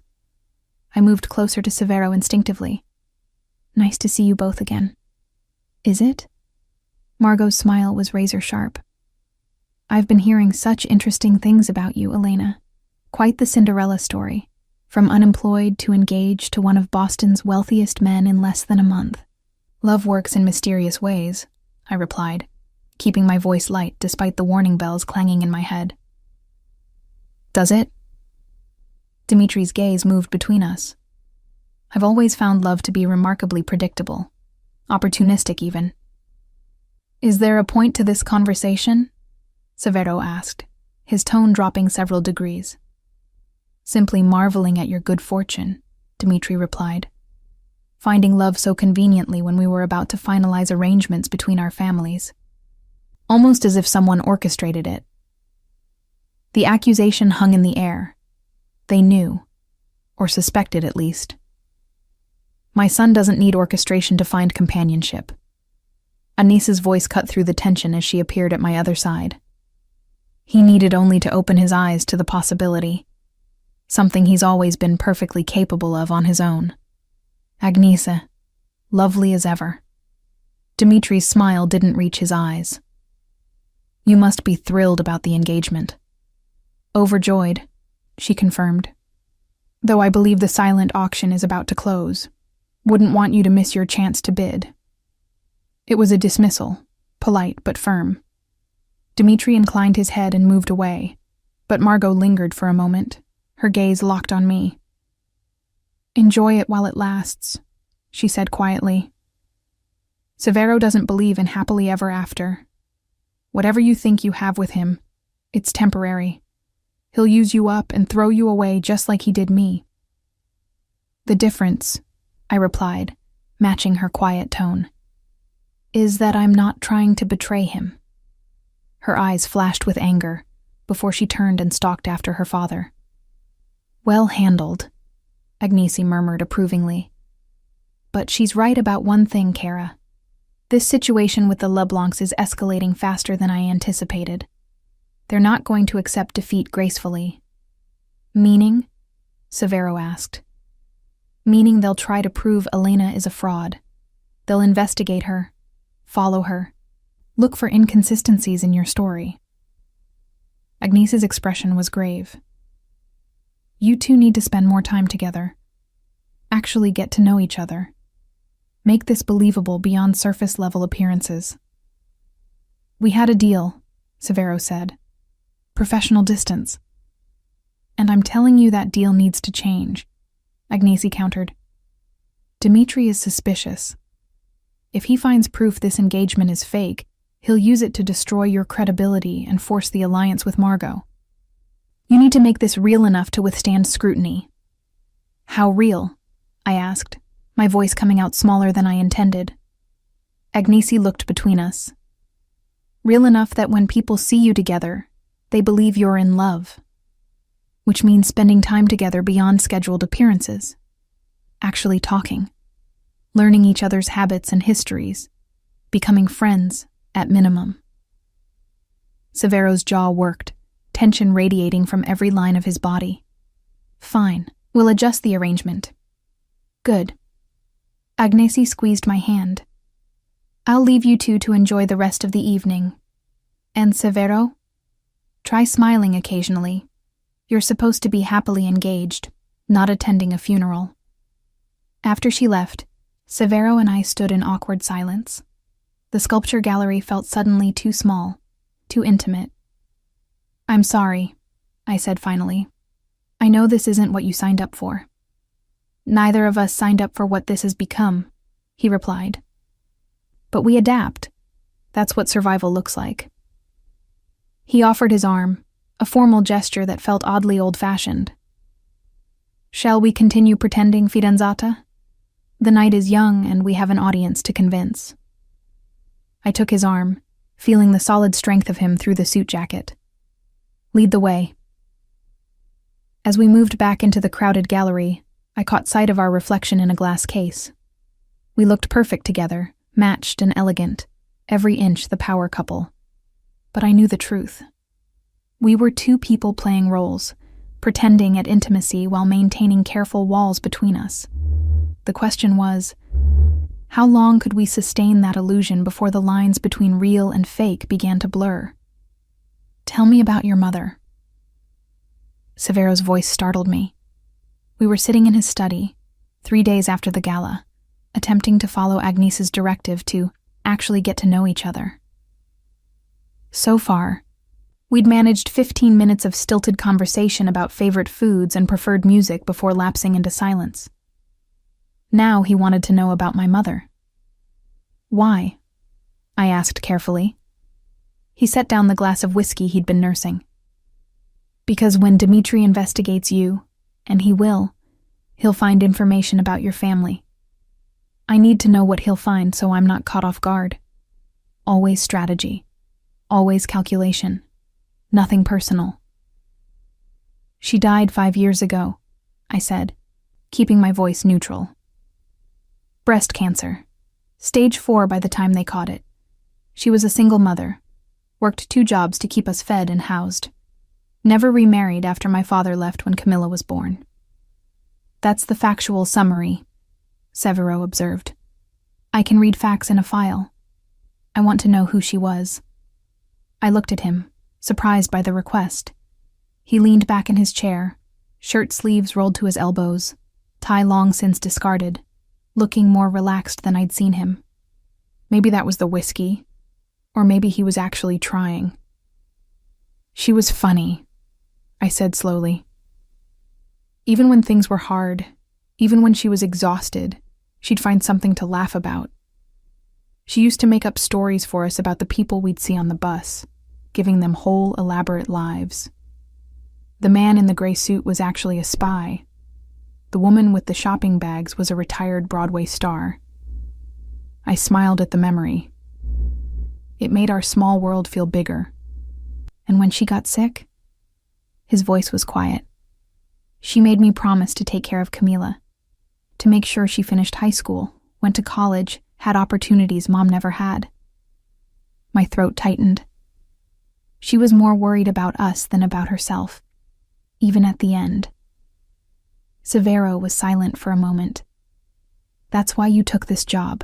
I moved closer to Severo instinctively. Nice to see you both again. Is it? Margot's smile was razor sharp. I've been hearing such interesting things about you, Elena. Quite the Cinderella story. From unemployed to engaged to one of Boston's wealthiest men in less than a month. Love works in mysterious ways, I replied, keeping my voice light despite the warning bells clanging in my head. Does it? Dimitri's gaze moved between us. I've always found love to be remarkably predictable, opportunistic even. Is there a point to this conversation? Severo asked, his tone dropping several degrees. Simply marveling at your good fortune, Dmitri replied. Finding love so conveniently when we were about to finalize arrangements between our families. almost as if someone orchestrated it. The accusation hung in the air. They knew, or suspected at least. My son doesn't need orchestration to find companionship. Anissa's voice cut through the tension as she appeared at my other side. He needed only to open his eyes to the possibility, something he's always been perfectly capable of on his own. Agnesa, lovely as ever. Dimitri's smile didn't reach his eyes. You must be thrilled about the engagement. Overjoyed, she confirmed. Though I believe the silent auction is about to close. Wouldn't want you to miss your chance to bid. It was a dismissal, polite but firm. Dimitri inclined his head and moved away, but Margot lingered for a moment, her gaze locked on me. Enjoy it while it lasts, she said quietly. Severo doesn't believe in happily ever after. Whatever you think you have with him, it's temporary. He'll use you up and throw you away just like he did me. The difference, I replied, matching her quiet tone, is that I'm not trying to betray him. Her eyes flashed with anger before she turned and stalked after her father. Well handled, Agnesi murmured approvingly. But she's right about one thing, Kara. This situation with the LeBlancs is escalating faster than I anticipated. They're not going to accept defeat gracefully. Meaning? Severo asked. Meaning they'll try to prove Elena is a fraud. They'll investigate her, follow her, look for inconsistencies in your story. Agnese's expression was grave. You two need to spend more time together. Actually get to know each other. Make this believable beyond surface-level appearances. We had a deal, Severo said. Professional distance. And I'm telling you that deal needs to change, Agnesi countered. Dimitri is suspicious. If he finds proof this engagement is fake, he'll use it to destroy your credibility and force the alliance with Margot. You need to make this real enough to withstand scrutiny. How real? I asked, my voice coming out smaller than I intended. Agnesi looked between us. Real enough that when people see you together, they believe you're in love. Which means spending time together beyond scheduled appearances. Actually talking. Learning each other's habits and histories. Becoming friends, at minimum. Severo's jaw worked, tension radiating from every line of his body. Fine, we'll adjust the arrangement. Good. Agnesi squeezed my hand. I'll leave you two to enjoy the rest of the evening. And Severo? Try smiling occasionally. You're supposed to be happily engaged, not attending a funeral. After she left, Severo and I stood in awkward silence. The sculpture gallery felt suddenly too small, too intimate. I'm sorry, I said finally. I know this isn't what you signed up for. Neither of us signed up for what this has become, he replied. But we adapt. That's what survival looks like. He offered his arm, a formal gesture that felt oddly old-fashioned. Shall we continue pretending, fidanzata? The night is young and we have an audience to convince. I took his arm, feeling the solid strength of him through the suit jacket. Lead the way. As we moved back into the crowded gallery, I caught sight of our reflection in a glass case. We looked perfect together, matched and elegant, every inch the power couple. But I knew the truth. We were two people playing roles, pretending at intimacy while maintaining careful walls between us. The question was, how long could we sustain that illusion before the lines between real and fake began to blur? Tell me about your mother. Severo's voice startled me. We were sitting in his study, 3 days after the gala, attempting to follow Agnes's directive to actually get to know each other. So far, we'd managed 15 minutes of stilted conversation about favorite foods and preferred music before lapsing into silence. Now he wanted to know about my mother. Why? I asked carefully. He set down the glass of whiskey he'd been nursing. Because when Dimitri investigates you, and he will, he'll find information about your family. I need to know what he'll find so I'm not caught off guard. Always strategy. Always calculation. Nothing personal. She died 5 years ago, I said, keeping my voice neutral. Breast cancer. Stage 4 by the time they caught it. She was a single mother. Worked 2 jobs to keep us fed and housed. Never remarried after my father left when Camilla was born. That's the factual summary, Severo observed. I can read facts in a file. I want to know who she was. I looked at him, surprised by the request. He leaned back in his chair, shirt sleeves rolled to his elbows, tie long since discarded, looking more relaxed than I'd seen him. Maybe that was the whiskey, or maybe he was actually trying. She was funny, I said slowly. Even when things were hard, even when she was exhausted, she'd find something to laugh about. She used to make up stories for us about the people we'd see on the bus, giving them whole, elaborate lives. The man in the gray suit was actually a spy. The woman with the shopping bags was a retired Broadway star. I smiled at the memory. It made our small world feel bigger. And when she got sick, his voice was quiet. She made me promise to take care of Camila, to make sure she finished high school, went to college, had opportunities Mom never had. My throat tightened. She was more worried about us than about herself, even at the end. Severo was silent for a moment. That's why you took this job.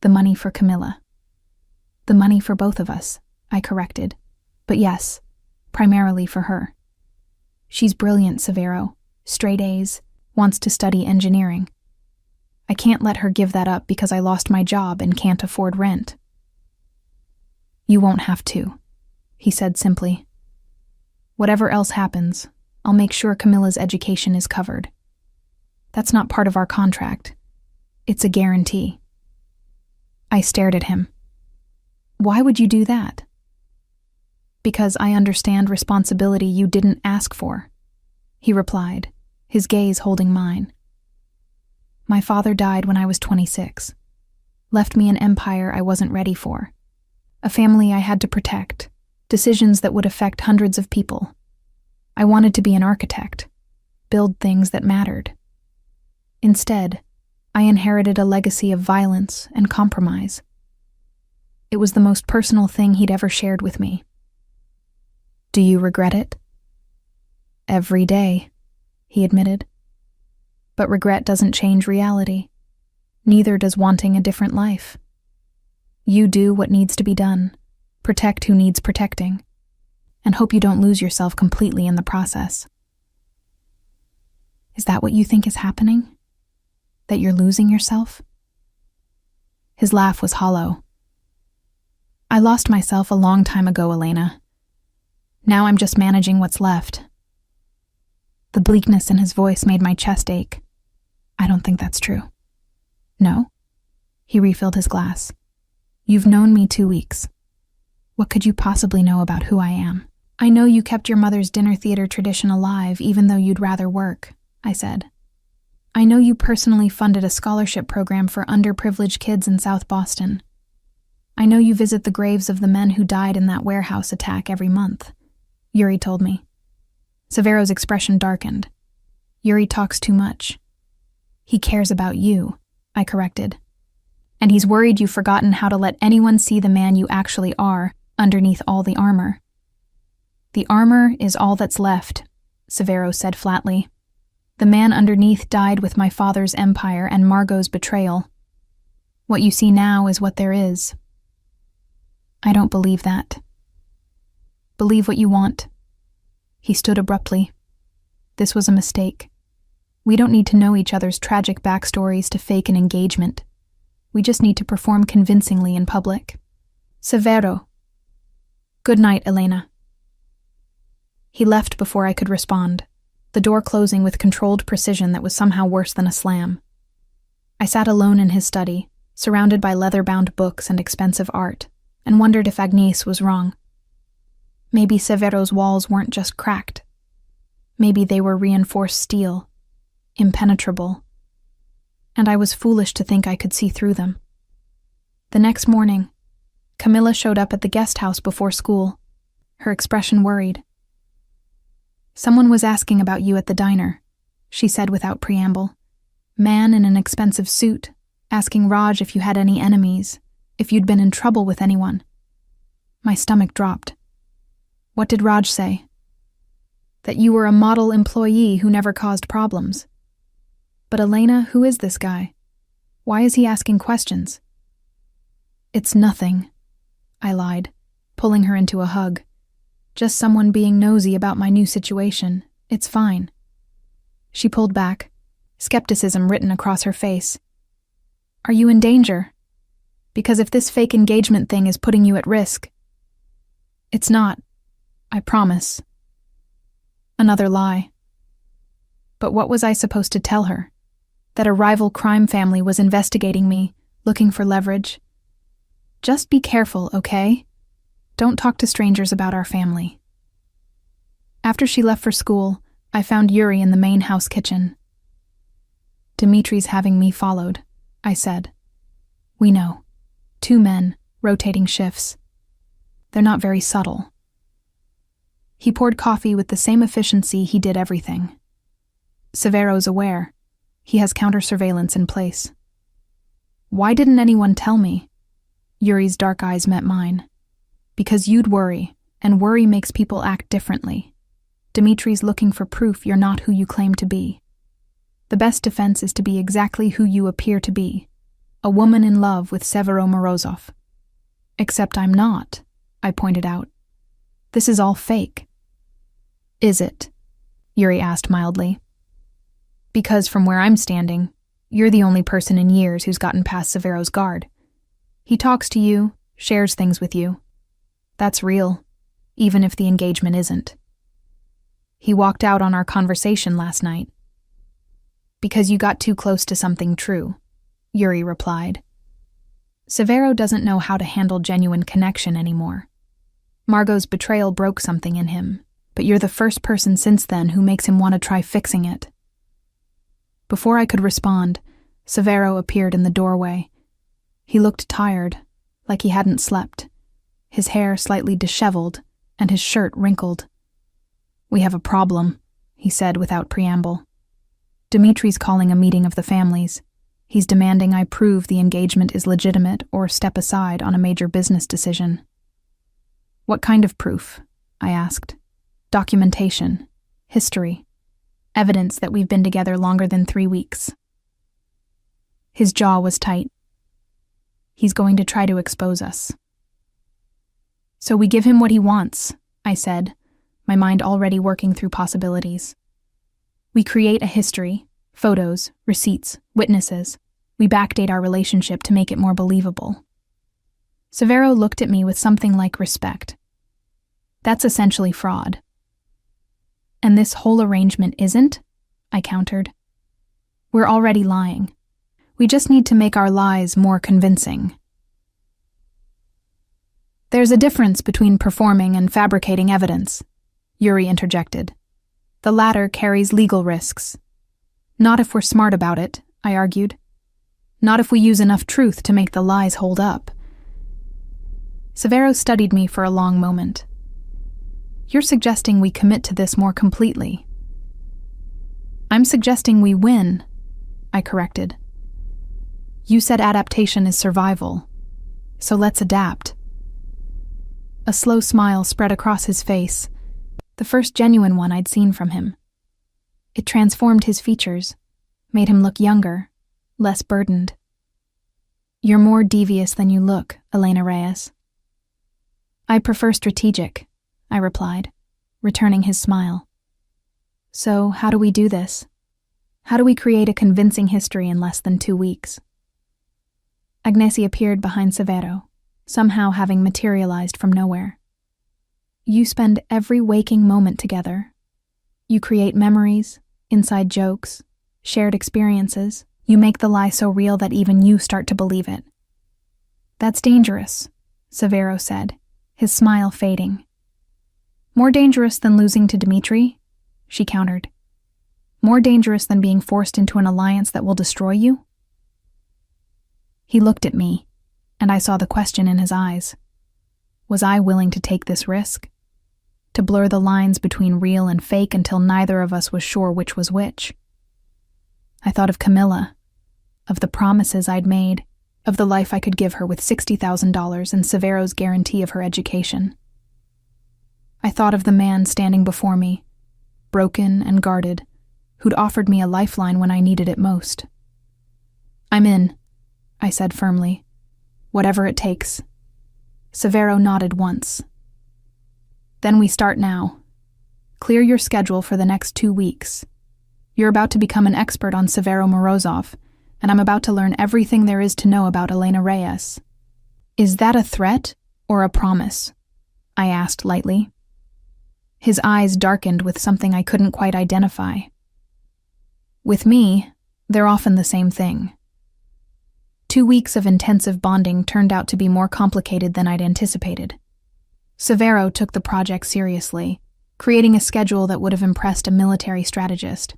The money for Camila. The money for both of us, I corrected. But yes, primarily for her. She's brilliant, Severo. Straight A's, wants to study engineering. I can't let her give that up because I lost my job and can't afford rent. You won't have to, he said simply. Whatever else happens, I'll make sure Camilla's education is covered. That's not part of our contract. It's a guarantee. I stared at him. Why would you do that? Because I understand responsibility you didn't ask for, he replied, his gaze holding mine. My father died when I was 26, left me an empire I wasn't ready for, a family I had to protect, decisions that would affect hundreds of people. I wanted to be an architect, build things that mattered. Instead, I inherited a legacy of violence and compromise. It was the most personal thing he'd ever shared with me. Do you regret it? Every day, he admitted. But regret doesn't change reality. Neither does wanting a different life. You do what needs to be done, protect who needs protecting, and hope you don't lose yourself completely in the process. Is that what you think is happening? That you're losing yourself? His laugh was hollow. I lost myself a long time ago, Elena. Now I'm just managing what's left. The bleakness in his voice made my chest ache. I don't think that's true. No? He refilled his glass. You've known me 2 weeks. What could you possibly know about who I am? I know you kept your mother's dinner theater tradition alive even though you'd rather work, I said. I know you personally funded a scholarship program for underprivileged kids in South Boston. I know you visit the graves of the men who died in that warehouse attack every month. Yuri told me. Severo's expression darkened. Yuri talks too much. He cares about you, I corrected. And he's worried you've forgotten how to let anyone see the man you actually are underneath all the armor. The armor is all that's left, Severo said flatly. The man underneath died with my father's empire and Margot's betrayal. What you see now is what there is. I don't believe that. Believe what you want. He stood abruptly. This was a mistake. We don't need to know each other's tragic backstories to fake an engagement. We just need to perform convincingly in public. Severo. Good night, Elena. He left before I could respond, the door closing with controlled precision that was somehow worse than a slam. I sat alone in his study, surrounded by leather-bound books and expensive art, and wondered if Agnes was wrong. Maybe Severo's walls weren't just cracked. Maybe they were reinforced steel, impenetrable. And I was foolish to think I could see through them. The next morning, Camilla showed up at the guest house before school, her expression worried. Someone was asking about you at the diner, she said without preamble. Man in an expensive suit, asking Raj if you had any enemies, if you'd been in trouble with anyone. My stomach dropped. What did Raj say? That you were a model employee who never caused problems. But Elena, who is this guy? Why is he asking questions? It's nothing, I lied, pulling her into a hug. Just someone being nosy about my new situation. It's fine. She pulled back, skepticism written across her face. Are you in danger? Because if this fake engagement thing is putting you at risk. It's not, I promise. Another lie. But what was I supposed to tell her? That a rival crime family was investigating me, looking for leverage? Just be careful, okay? Don't talk to strangers about our family. After she left for school, I found Yuri in the main house kitchen. Dimitri's having me followed, I said. We know. 2 men, rotating shifts. They're not very subtle. He poured coffee with the same efficiency he did everything. Severo's aware. He has counter-surveillance in place. Why didn't anyone tell me? Yuri's dark eyes met mine. Because you'd worry, and worry makes people act differently. Dimitri's looking for proof you're not who you claim to be. The best defense is to be exactly who you appear to be. A woman in love with Severo Morazzov. Except I'm not, I pointed out. This is all fake. Is it? Yuri asked mildly. Because from where I'm standing, you're the only person in years who's gotten past Severo's guard. He talks to you, shares things with you. That's real, even if the engagement isn't. He walked out on our conversation last night. Because you got too close to something true, Yuri replied. Severo doesn't know how to handle genuine connection anymore. Margot's betrayal broke something in him, but you're the first person since then who makes him want to try fixing it. Before I could respond, Severo appeared in the doorway. He looked tired, like he hadn't slept, his hair slightly disheveled and his shirt wrinkled. We have a problem, he said without preamble. Dimitri's calling a meeting of the families. He's demanding I prove the engagement is legitimate or step aside on a major business decision. What kind of proof? I asked. Documentation, history, evidence that we've been together longer than 3 weeks. His jaw was tight. He's going to try to expose us. So we give him what he wants, I said, my mind already working through possibilities. We create a history, photos, receipts, witnesses. We backdate our relationship to make it more believable. Severo looked at me with something like respect. That's essentially fraud. And this whole arrangement isn't? I countered. We're already lying. We just need to make our lies more convincing. There's a difference between performing and fabricating evidence, Yuri interjected. The latter carries legal risks. Not if we're smart about it, I argued. Not if we use enough truth to make the lies hold up. Severo studied me for a long moment. You're suggesting we commit to this more completely. I'm suggesting we win, I corrected. You said adaptation is survival, so let's adapt. A slow smile spread across his face, the first genuine one I'd seen from him. It transformed his features, made him look younger, less burdened. You're more devious than you look, Elena Reyes. I prefer strategic, I replied, returning his smile. So, how do we do this? How do we create a convincing history in less than 2 weeks? Agnesi appeared behind Severo, somehow having materialized from nowhere. You spend every waking moment together. You create memories, inside jokes, shared experiences. You make the lie so real that even you start to believe it. That's dangerous, Severo said, his smile fading. More dangerous than losing to Dimitri? She countered. More dangerous than being forced into an alliance that will destroy you? He looked at me, and I saw the question in his eyes. Was I willing to take this risk? To blur the lines between real and fake until neither of us was sure which was which? I thought of Camilla, of the promises I'd made, of the life I could give her with $60,000 and Severo's guarantee of her education. I thought of the man standing before me, broken and guarded, who'd offered me a lifeline when I needed it most. "I'm in," I said firmly. "Whatever it takes." Severo nodded once. "Then we start now. Clear your schedule for the next 2 weeks. You're about to become an expert on Severo Morazzov, and I'm about to learn everything there is to know about Elena Reyes." "Is that a threat or a promise?" I asked lightly. His eyes darkened with something I couldn't quite identify. With me, they're often the same thing. 2 weeks of intensive bonding turned out to be more complicated than I'd anticipated. Severo took the project seriously, creating a schedule that would have impressed a military strategist.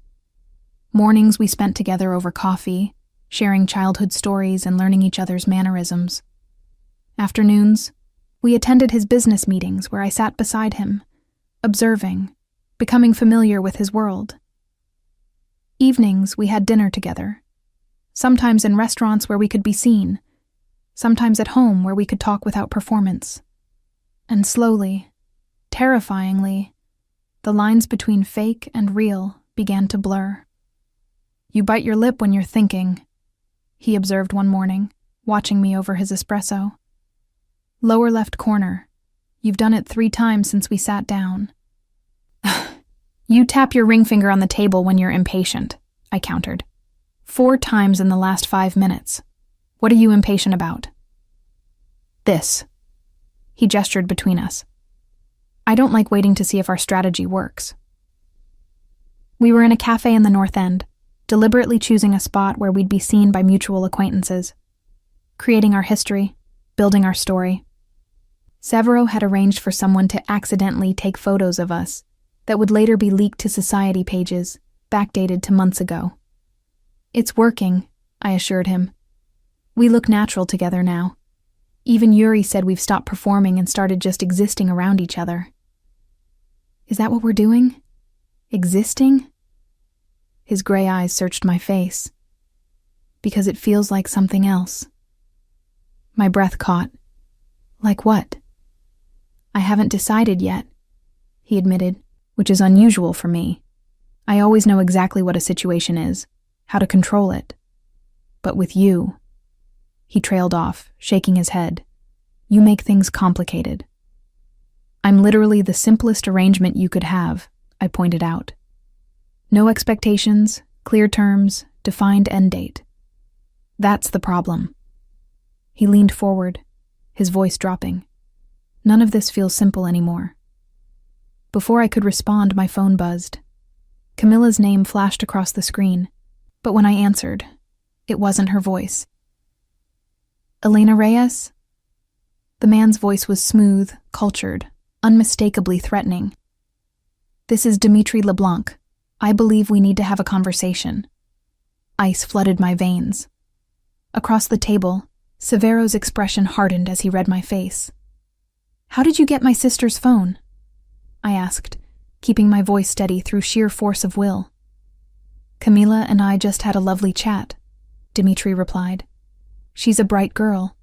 Mornings we spent together over coffee, sharing childhood stories and learning each other's mannerisms. Afternoons, we attended his business meetings where I sat beside him, observing, becoming familiar with his world. Evenings, we had dinner together, sometimes in restaurants where we could be seen, sometimes at home where we could talk without performance. And slowly, terrifyingly, the lines between fake and real began to blur. "You bite your lip when you're thinking," he observed one morning, watching me over his espresso. "Lower left corner. You've done it 3 times since we sat down." "You tap your ring finger on the table when you're impatient," I countered. 4 times in the last 5 minutes. What are you impatient about?" "This." He gestured between us. "I don't like waiting to see if our strategy works." We were in a cafe in the North End, deliberately choosing a spot where we'd be seen by mutual acquaintances, creating our history, building our story. Severo had arranged for someone to accidentally take photos of us that would later be leaked to society pages, backdated to months ago. "It's working," I assured him. "We look natural together now. Even Yuri said we've stopped performing and started just existing around each other." "Is that what we're doing? Existing?" His gray eyes searched my face. "Because it feels like something else." My breath caught. "Like what?" "I haven't decided yet," he admitted, which is unusual for me. I always know exactly what a situation is, how to control it. But with you, he trailed off, shaking his head. "You make things complicated." "I'm literally the simplest arrangement you could have," I pointed out. "No expectations, clear terms, defined end date. That's the problem." He leaned forward, his voice dropping. "None of this feels simple anymore." Before I could respond, my phone buzzed. Camilla's name flashed across the screen, but when I answered, it wasn't her voice. "Elena Reyes?" The man's voice was smooth, cultured, unmistakably threatening. "This is Dimitri LeBlanc. I believe we need to have a conversation." Ice flooded my veins. Across the table, Severo's expression hardened as he read my face. "How did you get my sister's phone?" I asked, keeping my voice steady through sheer force of will. "Camila and I just had a lovely chat," Dimitri replied. "She's a bright girl.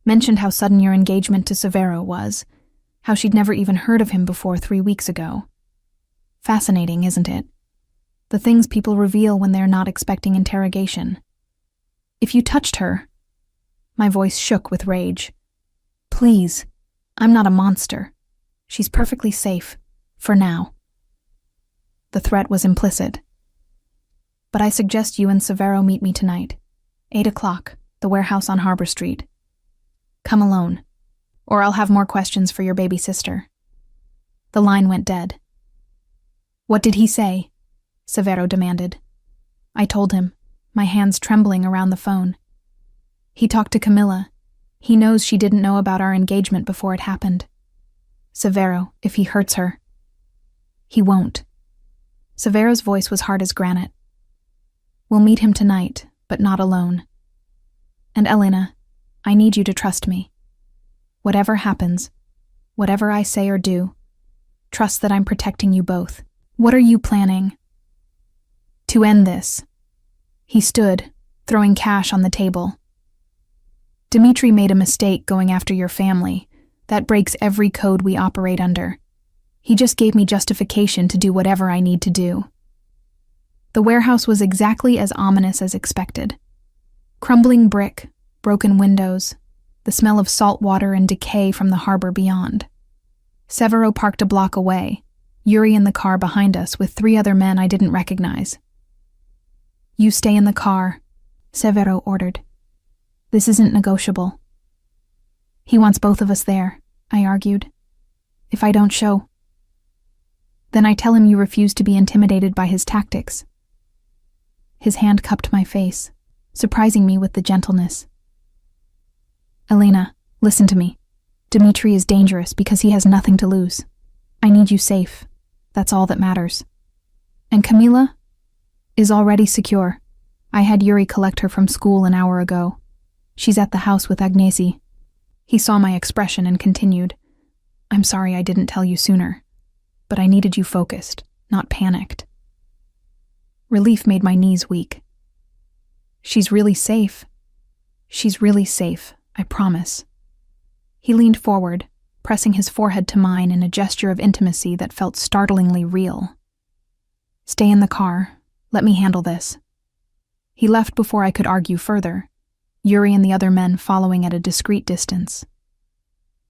Mentioned how sudden your engagement to Severo was, how she'd never even heard of him before 3 weeks ago. Fascinating, isn't it? The things people reveal when they're not expecting interrogation. If you touched her..." My voice shook with rage. "Please, I'm not a monster. She's perfectly safe, for now." The threat was implicit. "But I suggest you and Severo meet me tonight, 8 o'clock, the warehouse on Harbor Street. Come alone, or I'll have more questions for your baby sister." The line went dead. "What did he say?" Severo demanded. I told him, my hands trembling around the phone. "He talked to Camilla. He knows she didn't know about our engagement before it happened. Severo, if he hurts her..." "He won't." Severo's voice was hard as granite. "We'll meet him tonight, but not alone. And Elena, I need you to trust me. Whatever happens, Whatever I say or do, trust that I'm protecting you both. What are you planning to end this?" He stood, throwing cash on the table. "Dimitri made a mistake going after your family. That breaks every code we operate under. He just gave me justification to do whatever I need to do." The warehouse was exactly as ominous as expected. Crumbling brick, broken windows, the smell of salt water and decay from the harbor beyond. Severo parked a block away, Yuri in the car behind us with 3 other men I didn't recognize. "You stay in the car," Severo ordered. "This isn't negotiable." "He wants both of us there," I argued. "If I don't show, then I tell him you refuse to be intimidated by his tactics." His hand cupped my face, surprising me with the gentleness. "Elena, listen to me. Dimitri is dangerous because he has nothing to lose. I need you safe. That's all that matters. And Camila is already secure. I had Yuri collect her from school an hour ago. She's at the house with Agnesi." He saw my expression and continued, "I'm sorry I didn't tell you sooner, but I needed you focused, not panicked." Relief made my knees weak. "She's really safe. She's really safe, I promise." He leaned forward, pressing his forehead to mine in a gesture of intimacy that felt startlingly real. "Stay in the car. Let me handle this." He left before I could argue further, Yuri and the other men following at a discreet distance.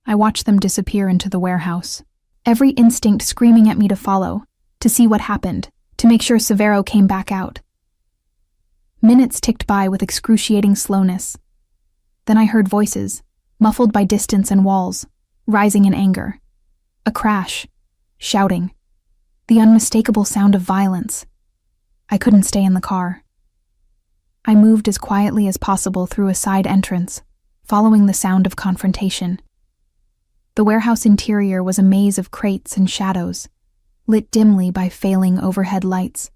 I watched them disappear into the warehouse, every instinct screaming at me to follow, to see what happened, to make sure Severo came back out. Minutes ticked by with excruciating slowness. Then I heard voices, muffled by distance and walls, rising in anger. A crash, shouting, the unmistakable sound of violence. I couldn't stay in the car. I moved as quietly as possible through a side entrance, following the sound of confrontation. The warehouse interior was a maze of crates and shadows, lit dimly by failing overhead lights.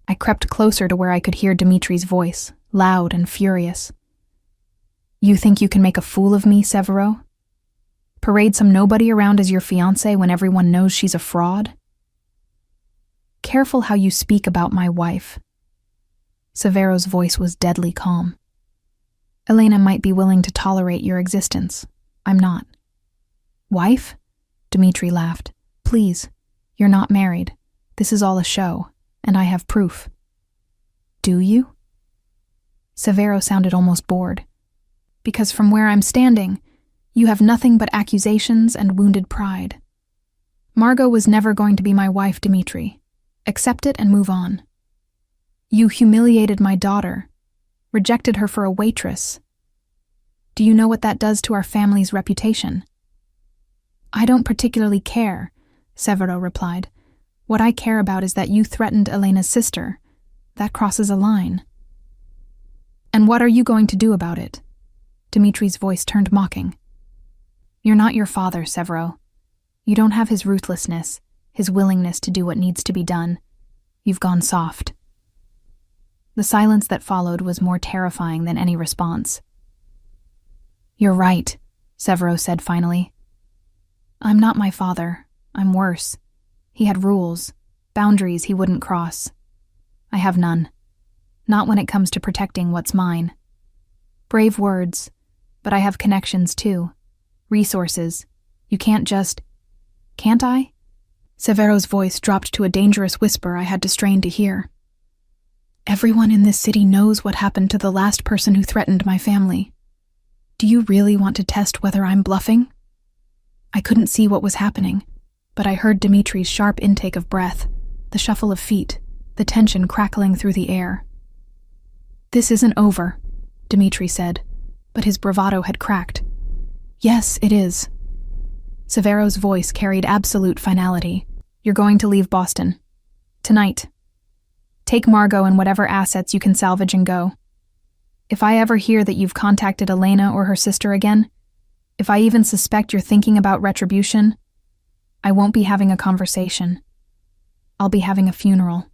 I crept closer to where I could hear Dimitri's voice, loud and furious. "You think you can make a fool of me, Severo? Parade some nobody around as your fiancée when everyone knows she's a fraud? Careful how you speak about my wife." Severo's voice was deadly calm. "Elena might be willing to tolerate your existence. I'm not." "Wife?" Dimitri laughed. "Please, you're not married. This is all a show, and I have proof." "Do you?" Severo sounded almost bored. "Because from where I'm standing, you have nothing but accusations and wounded pride. Margot was never going to be my wife, Dimitri. Accept it and move on. You humiliated my daughter, rejected her for a waitress. Do you know what that does to our family's reputation?" "I don't particularly care," Severo replied. "What I care about is that you threatened Elena's sister. That crosses a line." "And what are you going to do about it?" Dimitri's voice turned mocking. "You're not your father, Severo. You don't have his ruthlessness, his willingness to do what needs to be done. You've gone soft." The silence that followed was more terrifying than any response. "You're right," Severo said finally. "I'm not my father. I'm worse. He had rules, boundaries he wouldn't cross. I have none. Not when it comes to protecting what's mine. Brave words, but I have connections too. Resources. You can't just... Can't I?" Severo's voice dropped to a dangerous whisper I had to strain to hear. "Everyone in this city knows what happened to the last person who threatened my family. Do you really want to test whether I'm bluffing?" I couldn't see what was happening, but I heard Dimitri's sharp intake of breath, the shuffle of feet, the tension crackling through the air. "This isn't over," Dimitri said, but his bravado had cracked. "Yes, it is." Severo's voice carried absolute finality. "You're going to leave Boston. Tonight. Take Margot and whatever assets you can salvage and go. If I ever hear that you've contacted Elena or her sister again, if I even suspect you're thinking about retribution, I won't be having a conversation. I'll be having a funeral.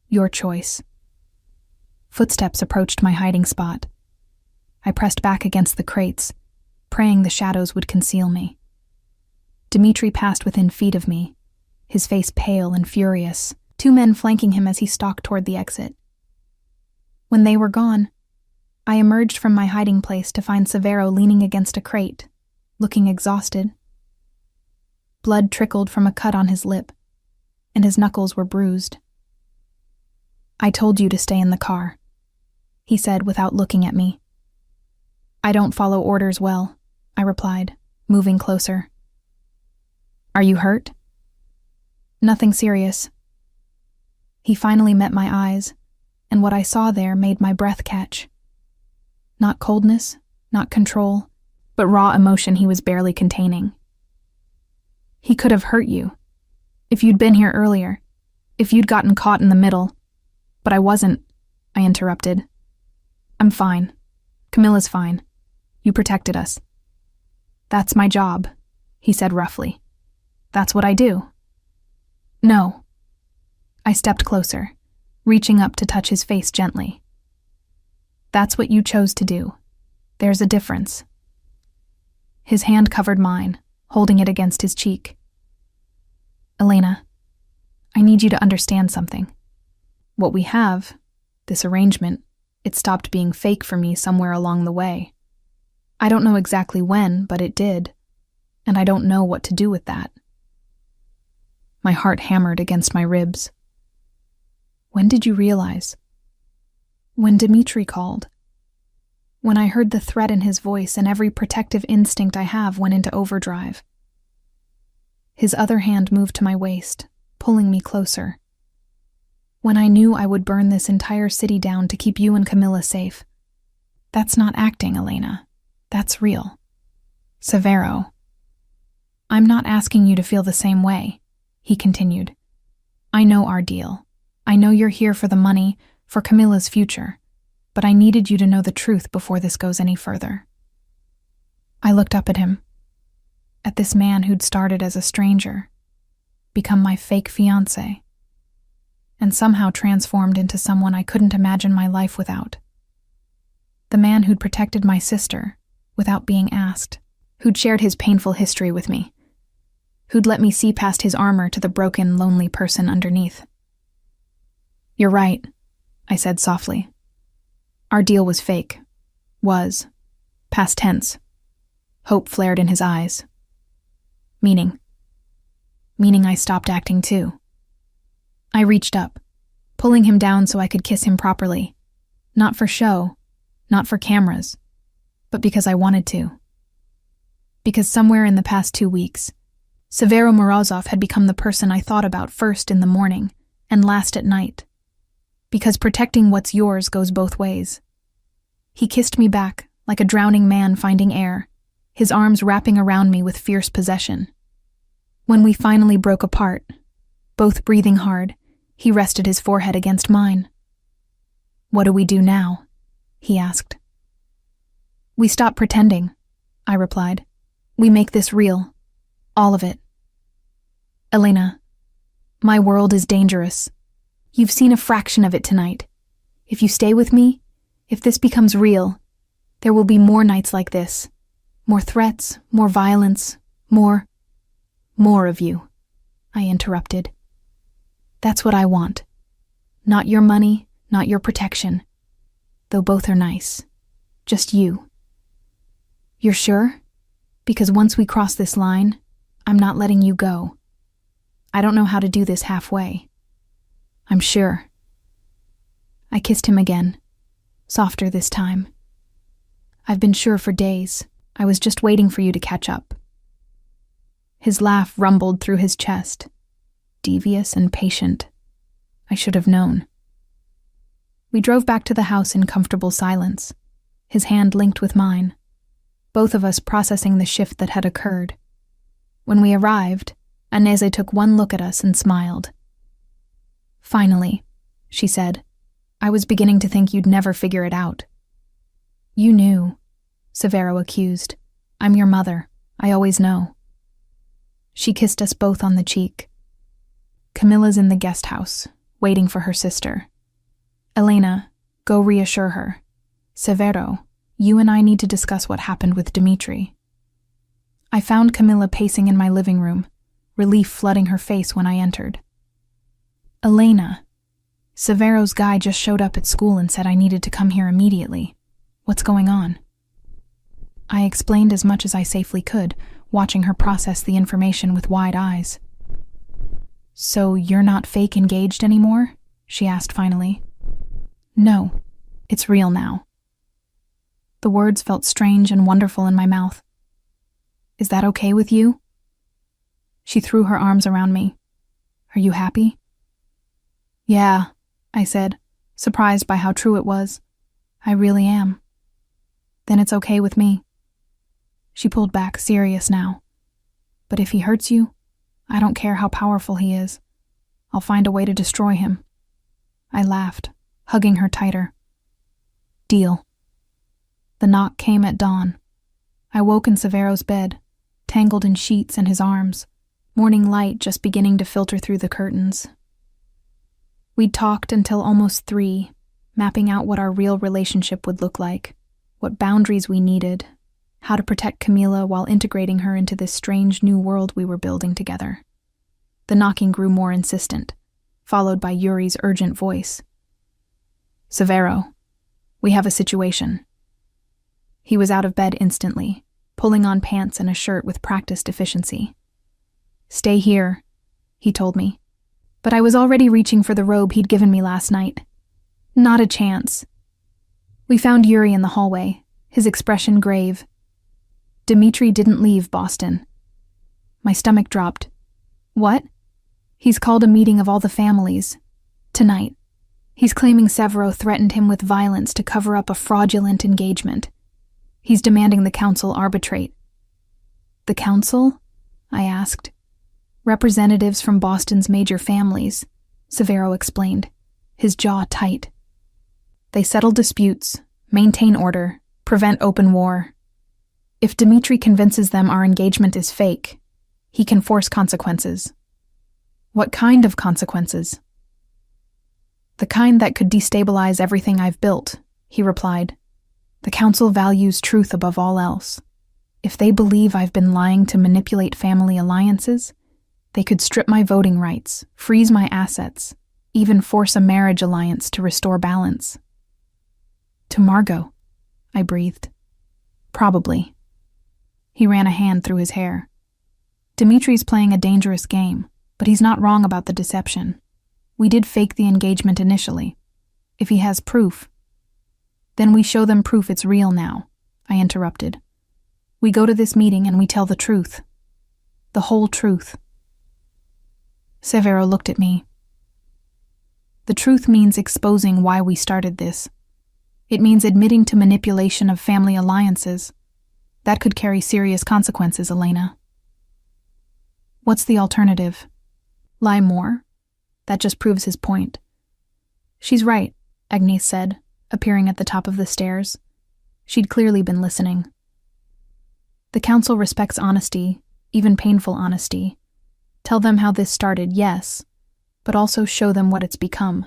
Your choice." Footsteps approached my hiding spot. I pressed back against the crates, praying the shadows would conceal me. Dimitri passed within feet of me, his face pale and furious, two men flanking him as he stalked toward the exit. When they were gone, I emerged from my hiding place to find Severo leaning against a crate, looking exhausted. Blood trickled from a cut on his lip, and his knuckles were bruised. "I told you to stay in the car," he said without looking at me. "I don't follow orders well," I replied, moving closer. "Are you hurt?" "Nothing serious." He finally met my eyes, and what I saw there made my breath catch. Not coldness, not control, but raw emotion he was barely containing. "He could have hurt you. If you'd been here earlier, if you'd gotten caught in the middle." "But I wasn't," I interrupted. "I'm fine. Camilla's fine. You protected us." "That's my job," he said roughly. "That's what I do." "No." I stepped closer, reaching up to touch his face gently. "That's what you chose to do. There's a difference." His hand covered mine, holding it against his cheek. "Elena, I need you to understand something. What we have, this arrangement, it stopped being fake for me somewhere along the way. I don't know exactly when, but it did, and I don't know what to do with that." My heart hammered against my ribs. "When did you realize?" "When Dimitri called. When I heard the threat in his voice and every protective instinct I have went into overdrive." His other hand moved to my waist, pulling me closer. "When I knew I would burn this entire city down to keep you and Camilla safe. That's not acting, Elena. That's real." "Severo." "I'm not asking you to feel the same way," he continued. "I know our deal. I know you're here for the money, for Camilla's future, but I needed you to know the truth before this goes any further." I looked up at him, at this man who'd started as a stranger, become my fake fiancé, and somehow transformed into someone I couldn't imagine my life without. The man who'd protected my sister without being asked, who'd shared his painful history with me, who'd let me see past his armor to the broken, lonely person underneath. "You're right," I said softly. "Our deal was fake. Was. Past tense." Hope flared in his eyes. "Meaning?" "Meaning I stopped acting too." I reached up, pulling him down so I could kiss him properly. Not for show, not for cameras, but because I wanted to. Because somewhere in the past 2 weeks, Severo Morazzov had become the person I thought about first in the morning and last at night. Because protecting what's yours goes both ways. He kissed me back like a drowning man finding air, his arms wrapping around me with fierce possession. When we finally broke apart, both breathing hard, he rested his forehead against mine. "What do we do now?" he asked. "We stop pretending," I replied. "We make this real. All of it. Elena, my world is dangerous. You've seen a fraction of it tonight. If you stay with me, if this becomes real, there will be more nights like this. More threats, more violence, more of you," I interrupted. "That's what I want. Not your money, not your protection. Though both are nice. Just you." "You're sure? Because once we cross this line, I'm not letting you go. I don't know how to do this halfway." "I'm sure." I kissed him again, softer this time. "I've been sure for days. I was just waiting for you to catch up." His laugh rumbled through his chest, devious and patient. I should have known. We drove back to the house in comfortable silence, his hand linked with mine, both of us processing the shift that had occurred. When we arrived, Agnese took one look at us and smiled. "Finally," she said. "I was beginning to think you'd never figure it out." "You knew," Severo accused. "I'm your mother. I always know." She kissed us both on the cheek. "Camilla's in the guest house, waiting for her sister. Elena, go reassure her. Severo, you and I need to discuss what happened with Dimitri." I found Camilla pacing in my living room, relief flooding her face when I entered. Elena, Severo's guy just showed up at school and said I needed to come here immediately. What's going on? I explained as much as I safely could, watching her process the information with wide eyes. So you're not fake engaged anymore? She asked finally. No, it's real now. The words felt strange and wonderful in my mouth. Is that okay with you? She threw her arms around me. Are you happy? Yeah, I said, surprised by how true it was. I really am. Then it's okay with me. She pulled back, serious now. But if he hurts you, I don't care how powerful he is. I'll find a way to destroy him. I laughed, hugging her tighter. Deal. The knock came at dawn. I woke in Severo's bed, tangled in sheets and his arms, morning light just beginning to filter through the curtains. We'd talked until almost 3, mapping out what our real relationship would look like, what boundaries we needed, how to protect Camila while integrating her into this strange new world we were building together. The knocking grew more insistent, followed by Yuri's urgent voice. Severo, we have a situation. He was out of bed instantly, pulling on pants and a shirt with practiced efficiency. Stay here, he told me. But I was already reaching for the robe he'd given me last night. Not a chance. We found Yuri in the hallway, his expression grave. Dmitri didn't leave Boston. My stomach dropped. What? He's called a meeting of all the families. Tonight. He's claiming Severo threatened him with violence to cover up a fraudulent engagement. He's demanding the council arbitrate. The council? I asked. Representatives from Boston's major families, Severo explained, his jaw tight. They settle disputes, maintain order, prevent open war. If Dmitri convinces them our engagement is fake, he can force consequences. What kind of consequences? The kind that could destabilize everything I've built, he replied. The council values truth above all else. If they believe I've been lying to manipulate family alliances, they could strip my voting rights, freeze my assets, even force a marriage alliance to restore balance. To Margot, I breathed. Probably. He ran a hand through his hair. Dimitri's playing a dangerous game, but he's not wrong about the deception. We did fake the engagement initially. If he has proof, then we show them proof it's real now, I interrupted. We go to this meeting and we tell the truth. The whole truth. Severo looked at me. The truth means exposing why we started this. It means admitting to manipulation of family alliances. That could carry serious consequences, Elena. What's the alternative? Lie more? That just proves his point. She's right, Agnes said, appearing at the top of the stairs. She'd clearly been listening. The council respects honesty, even painful honesty. Tell them how this started, yes, but also show them what it's become.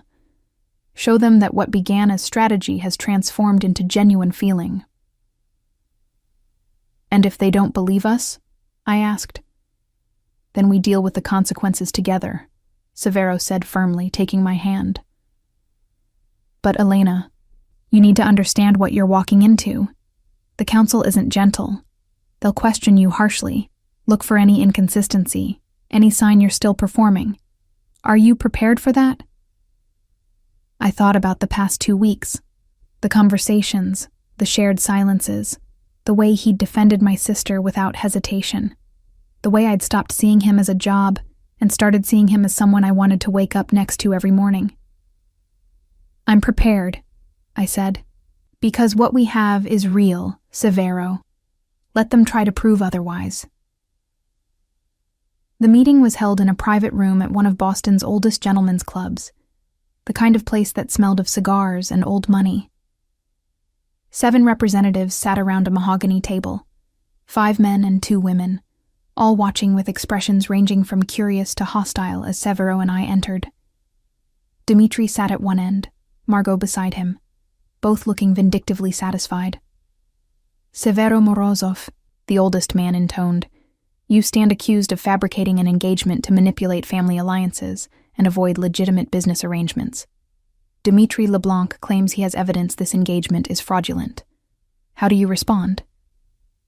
Show them that what began as strategy has transformed into genuine feeling. And if they don't believe us? I asked. Then we deal with the consequences together, Severo said firmly, taking my hand. But Elena, you need to understand what you're walking into. The council isn't gentle. They'll question you harshly, look for any inconsistency, any sign you're still performing. Are you prepared for that? I thought about the past 2 weeks, the conversations, the shared silences, the way he'd defended my sister without hesitation, the way I'd stopped seeing him as a job and started seeing him as someone I wanted to wake up next to every morning. I'm prepared, I said, because what we have is real, Severo. Let them try to prove otherwise. The meeting was held in a private room at one of Boston's oldest gentlemen's clubs, the kind of place that smelled of cigars and old money. 7 representatives sat around a mahogany table, 5 men and 2 women, all watching with expressions ranging from curious to hostile as Severo and I entered. Dmitri sat at one end, Margot beside him, both looking vindictively satisfied. Severo Morazzov, the oldest man intoned, You stand accused of fabricating an engagement to manipulate family alliances and avoid legitimate business arrangements. Dimitri LeBlanc claims he has evidence this engagement is fraudulent. How do you respond?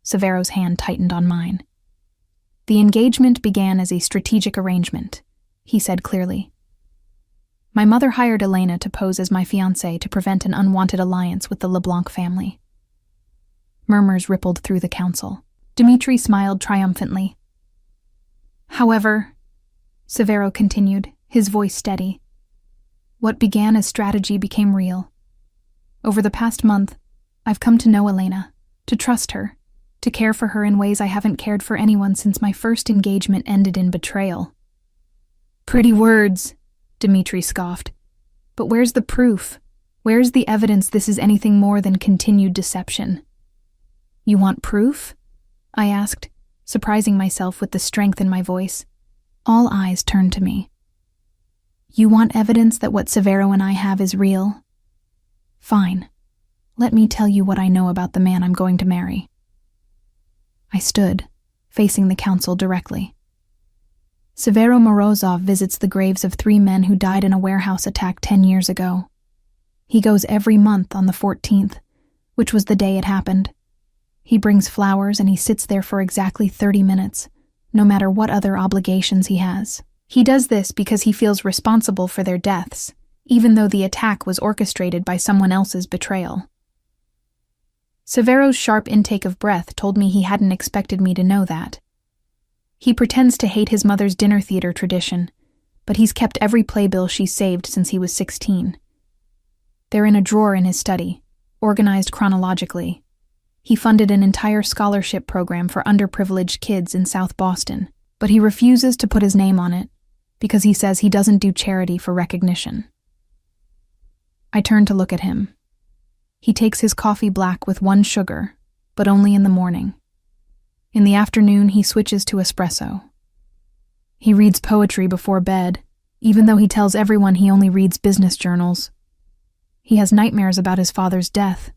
Severo's hand tightened on mine. The engagement began as a strategic arrangement, he said clearly. My mother hired Elena to pose as my fiancée to prevent an unwanted alliance with the LeBlanc family. Murmurs rippled through the council. Dimitri smiled triumphantly. However, Severo continued, his voice steady, what began as strategy became real. Over the past month, I've come to know Elena, to trust her, to care for her in ways I haven't cared for anyone since my first engagement ended in betrayal. Pretty words, Dimitri scoffed. But where's the proof? Where's the evidence this is anything more than continued deception? You want proof? I asked, surprising myself with the strength in my voice. All eyes turned to me. You want evidence that what Severo and I have is real? Fine. Let me tell you what I know about the man I'm going to marry. I stood, facing the council directly. Severo Morazzov visits the graves of 3 men who died in a warehouse attack 10 years ago. He goes every month on the 14th, which was the day it happened. He brings flowers and he sits there for exactly 30 minutes, no matter what other obligations he has. He does this because he feels responsible for their deaths, even though the attack was orchestrated by someone else's betrayal. Severo's sharp intake of breath told me he hadn't expected me to know that. He pretends to hate his mother's dinner theater tradition, but he's kept every playbill she saved since he was 16. They're in a drawer in his study, organized chronologically. He funded an entire scholarship program for underprivileged kids in South Boston, but he refuses to put his name on it because he says he doesn't do charity for recognition. I turn to look at him. He takes his coffee black with 1 sugar, but only in the morning. In the afternoon, he switches to espresso. He reads poetry before bed, even though he tells everyone he only reads business journals. He has nightmares about his father's death,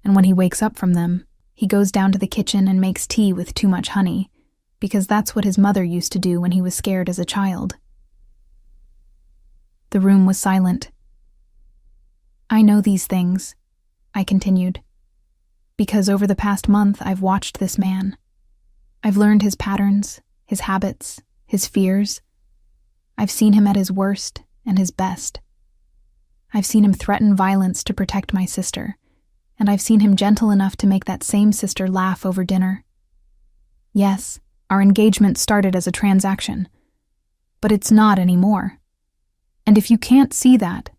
and when he wakes up from them, he goes down to the kitchen and makes tea with too much honey, because that's what his mother used to do when he was scared as a child. The room was silent. I know these things, I continued, because over the past month I've watched this man. I've learned his patterns, his habits, his fears. I've seen him at his worst and his best. I've seen him threaten violence to protect my sister, and I've seen him gentle enough to make that same sister laugh over dinner. Yes, our engagement started as a transaction, but it's not anymore. And if you can't see that,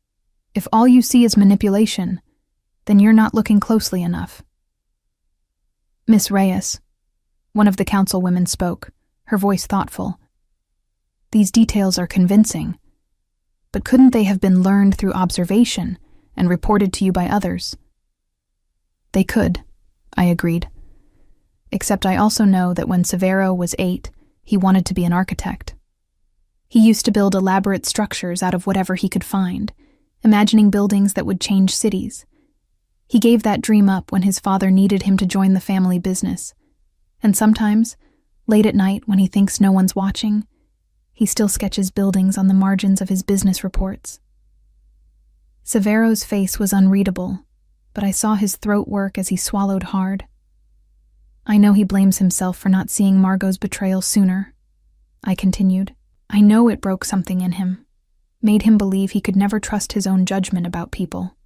if all you see is manipulation, then you're not looking closely enough. Miss Reyes, one of the councilwomen spoke, her voice thoughtful. These details are convincing, but couldn't they have been learned through observation and reported to you by others? They could, I agreed. Except I also know that when Severo was 8, he wanted to be an architect. He used to build elaborate structures out of whatever he could find, imagining buildings that would change cities. He gave that dream up when his father needed him to join the family business. And sometimes, late at night when he thinks no one's watching, he still sketches buildings on the margins of his business reports. Severo's face was unreadable, but I saw his throat work as he swallowed hard. I know he blames himself for not seeing Margot's betrayal sooner, I continued. I know it broke something in him, made him believe he could never trust his own judgment about people.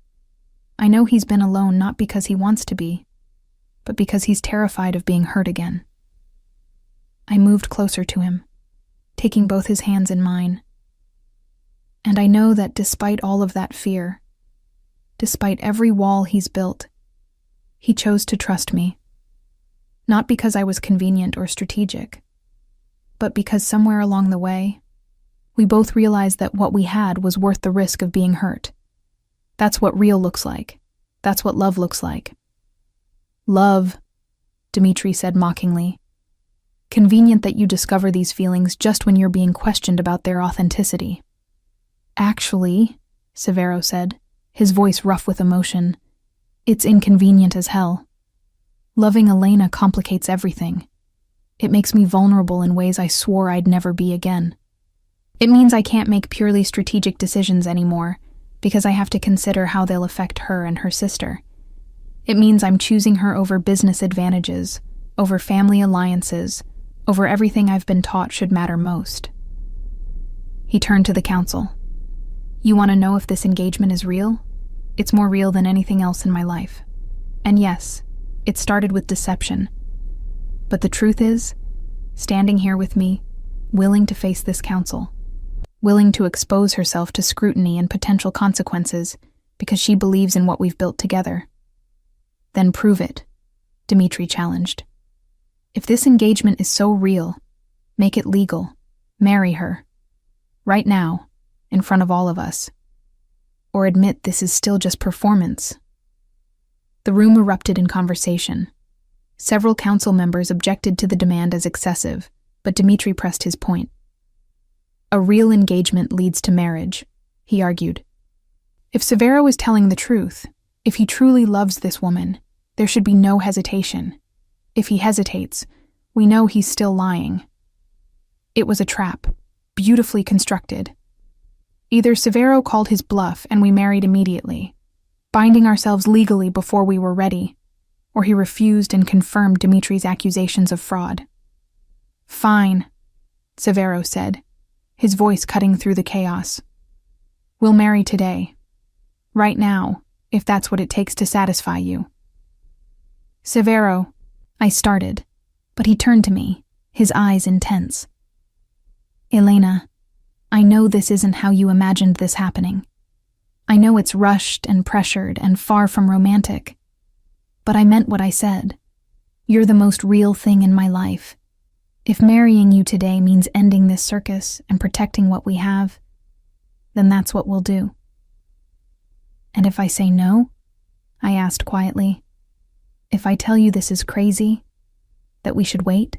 I know he's been alone not because he wants to be, but because he's terrified of being hurt again. I moved closer to him, taking both his hands in mine. And I know that despite all of that fear, despite every wall he's built, he chose to trust me. Not because I was convenient or strategic, but because somewhere along the way, we both realized that what we had was worth the risk of being hurt. That's what real looks like. That's what love looks like. Love, Dimitri said mockingly. Convenient that you discover these feelings just when you're being questioned about their authenticity. Actually, Severo said, his voice rough with emotion, it's inconvenient as hell. Loving Elena complicates everything. It makes me vulnerable in ways I swore I'd never be again. It means I can't make purely strategic decisions anymore, because I have to consider how they'll affect her and her sister. It means I'm choosing her over business advantages, over family alliances, over everything I've been taught should matter most. He turned to the council. You want to know if this engagement is real? It's more real than anything else in my life. And yes, it started with deception. But the truth is, standing here with me, willing to face this council, willing to expose herself to scrutiny and potential consequences because she believes in what we've built together. Then prove it, Dmitri challenged. If this engagement is so real, make it legal. Marry her. Right now, in front of all of us. Or admit this is still just performance. The room erupted in conversation. Several council members objected to the demand as excessive, but Dmitri pressed his point. A real engagement leads to marriage, he argued. If Severo is telling the truth, if he truly loves this woman, there should be no hesitation. If he hesitates, we know he's still lying. It was a trap, beautifully constructed. Either Severo called his bluff and we married immediately, binding ourselves legally before we were ready, or he refused and confirmed Dmitri's accusations of fraud. Fine, Severo said, his voice cutting through the chaos. We'll marry today. Right now, if that's what it takes to satisfy you. Severo, I started, but he turned to me, his eyes intense. Elena, I know this isn't how you imagined this happening. I know it's rushed and pressured and far from romantic. But I meant what I said. You're the most real thing in my life. If marrying you today means ending this circus and protecting what we have, then that's what we'll do. And if I say no? I asked quietly. If I tell you this is crazy, that we should wait?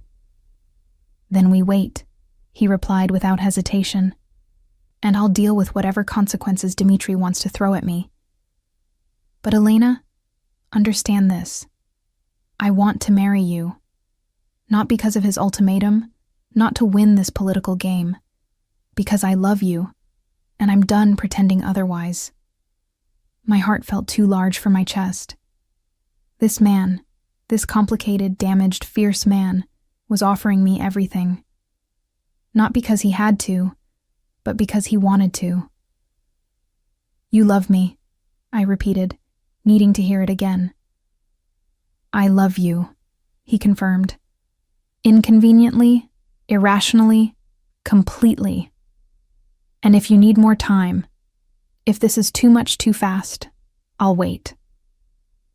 Then we wait, he replied without hesitation. And I'll deal with whatever consequences Dmitri wants to throw at me. But Elena, understand this. I want to marry you. Not because of his ultimatum, not to win this political game. Because I love you, and I'm done pretending otherwise. My heart felt too large for my chest. This man, this complicated, damaged, fierce man, was offering me everything. Not because he had to, but because he wanted to. You love me, I repeated, needing to hear it again. I love you, he confirmed. Inconveniently, irrationally, completely. And if you need more time, if this is too much too fast, I'll wait.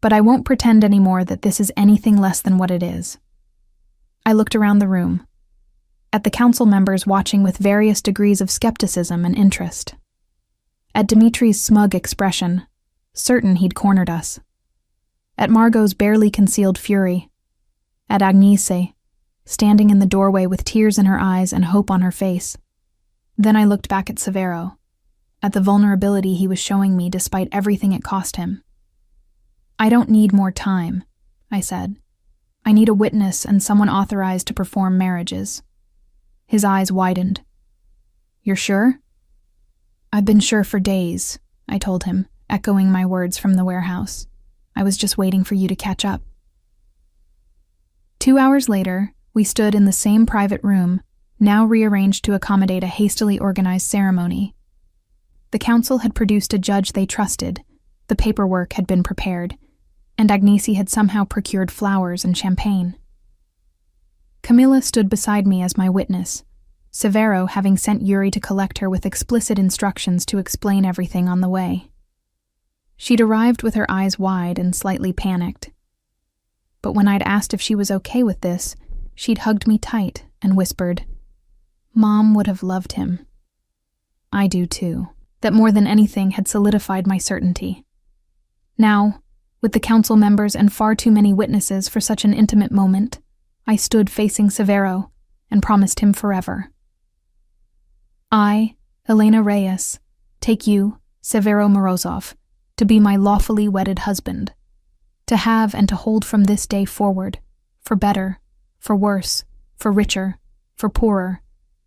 But I won't pretend anymore that this is anything less than what it is. I looked around the room, at the council members watching with various degrees of skepticism and interest. At Dmitri's smug expression, certain he'd cornered us. At Margot's barely concealed fury. At Agnese, standing in the doorway with tears in her eyes and hope on her face. Then I looked back at Severo, at the vulnerability he was showing me despite everything it cost him. I don't need more time, I said. I need a witness and someone authorized to perform marriages. His eyes widened. You're sure? I've been sure for days, I told him, echoing my words from the warehouse. I was just waiting for you to catch up. 2 hours later, we stood in the same private room, now rearranged to accommodate a hastily organized ceremony. The council had produced a judge they trusted, the paperwork had been prepared, and Agnese had somehow procured flowers and champagne. Camilla stood beside me as my witness, Severo having sent Yuri to collect her with explicit instructions to explain everything on the way. She'd arrived with her eyes wide and slightly panicked. But when I'd asked if she was okay with this, she'd hugged me tight and whispered, Mom would have loved him. I do too. That more than anything had solidified my certainty. Now, with the council members and far too many witnesses for such an intimate moment, I stood facing Severo and promised him forever. I, Elena Reyes, take you, Severo Morazzov, to be my lawfully wedded husband, to have and to hold from this day forward, for better, for worse, for richer, for poorer,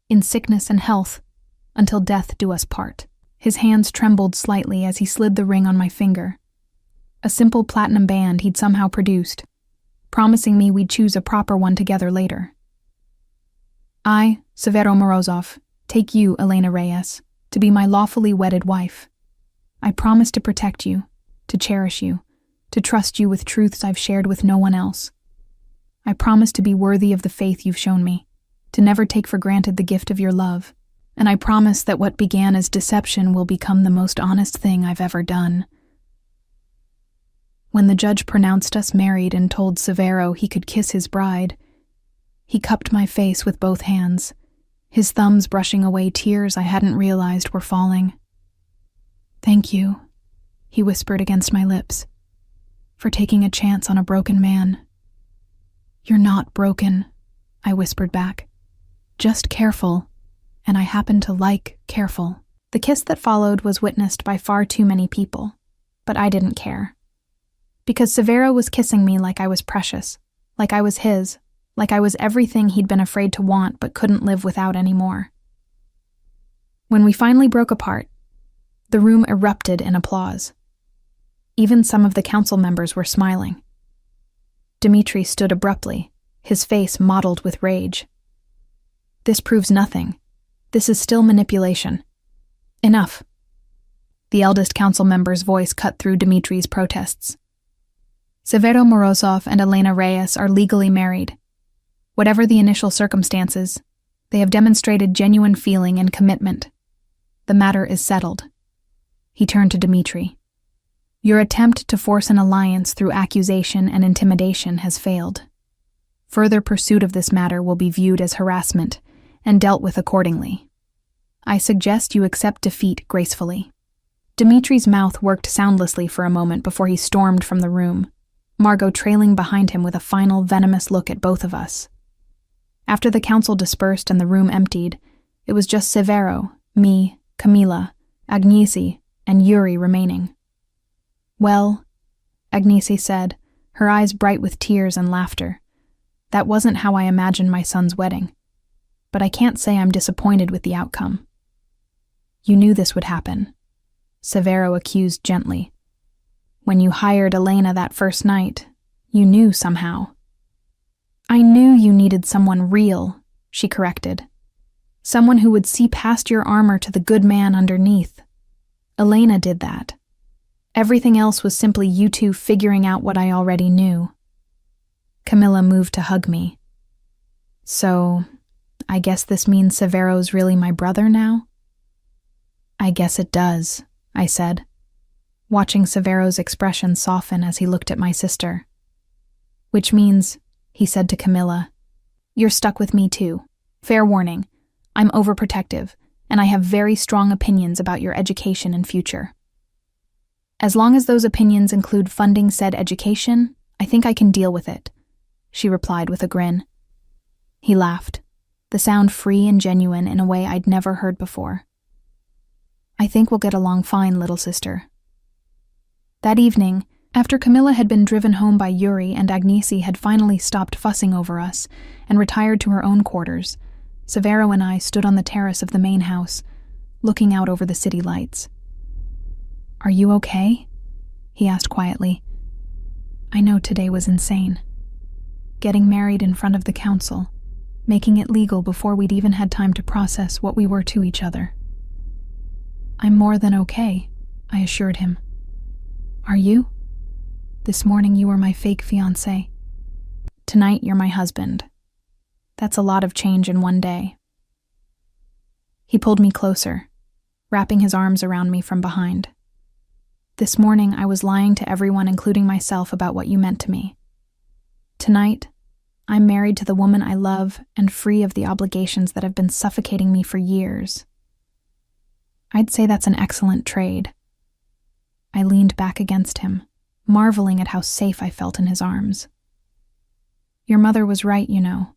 in sickness and health, until death do us part. His hands trembled slightly as he slid the ring on my finger. A simple platinum band he'd somehow produced, promising me we'd choose a proper one together later. I, Severo Morazzov, take you, Elena Reyes, to be my lawfully wedded wife. I promise to protect you, to cherish you, to trust you with truths I've shared with no one else. I promise to be worthy of the faith you've shown me, to never take for granted the gift of your love, and I promise that what began as deception will become the most honest thing I've ever done. When the judge pronounced us married and told Severo he could kiss his bride, he cupped my face with both hands, his thumbs brushing away tears I hadn't realized were falling. "Thank you," he whispered against my lips, "for taking a chance on a broken man." "You're not broken," I whispered back. "Just careful, and I happen to like careful." The kiss that followed was witnessed by far too many people, but I didn't care. Because Severo was kissing me like I was precious, like I was his, like I was everything he'd been afraid to want but couldn't live without anymore. When we finally broke apart, the room erupted in applause. Even some of the council members were smiling. Dmitri stood abruptly, his face mottled with rage. "This proves nothing. This is still manipulation. Enough." The eldest council member's voice cut through Dmitri's protests. "Severo Morazzov and Elena Reyes are legally married. Whatever the initial circumstances, they have demonstrated genuine feeling and commitment. The matter is settled." He turned to Dmitri. "Your attempt to force an alliance through accusation and intimidation has failed. Further pursuit of this matter will be viewed as harassment and dealt with accordingly. I suggest you accept defeat gracefully." Dmitri's mouth worked soundlessly for a moment before he stormed from the room, Margot trailing behind him with a final venomous look at both of us. After the council dispersed and the room emptied, it was just Severo, me, Camila, Agnesi, and Yuri remaining. "Well," Agnesi said, her eyes bright with tears and laughter, "that wasn't how I imagined my son's wedding. But I can't say I'm disappointed with the outcome." "You knew this would happen," Severo accused gently. "When you hired Elena that first night, you knew somehow." "I knew you needed someone real," she corrected. "Someone who would see past your armor to the good man underneath. Elena did that. Everything else was simply you two figuring out what I already knew." Camilla moved to hug me. "So, I guess this means Severo's really my brother now?" "I guess it does," I said, watching Severo's expression soften as he looked at my sister. "Which means," he said to Camilla, "you're stuck with me too. Fair warning, I'm overprotective, and I have very strong opinions about your education and future. As long as those opinions include funding said education, I think I can deal with it," she replied with a grin. He laughed, the sound free and genuine in a way I'd never heard before. "I think we'll get along fine, little sister." That evening, after Camilla had been driven home by Yuri and Agnesi had finally stopped fussing over us and retired to her own quarters, Severo and I stood on the terrace of the main house, looking out over the city lights. "Are you okay?" he asked quietly. "I know today was insane. Getting married in front of the council, making it legal before we'd even had time to process what we were to each other." "I'm more than okay," I assured him. "Are you? This morning you were my fake fiancé. Tonight you're my husband. That's a lot of change in one day." He pulled me closer, wrapping his arms around me from behind. "This morning I was lying to everyone, including myself, about what you meant to me. Tonight, I'm married to the woman I love and free of the obligations that have been suffocating me for years. I'd say that's an excellent trade." I leaned back against him, marveling at how safe I felt in his arms. "Your mother was right, you know,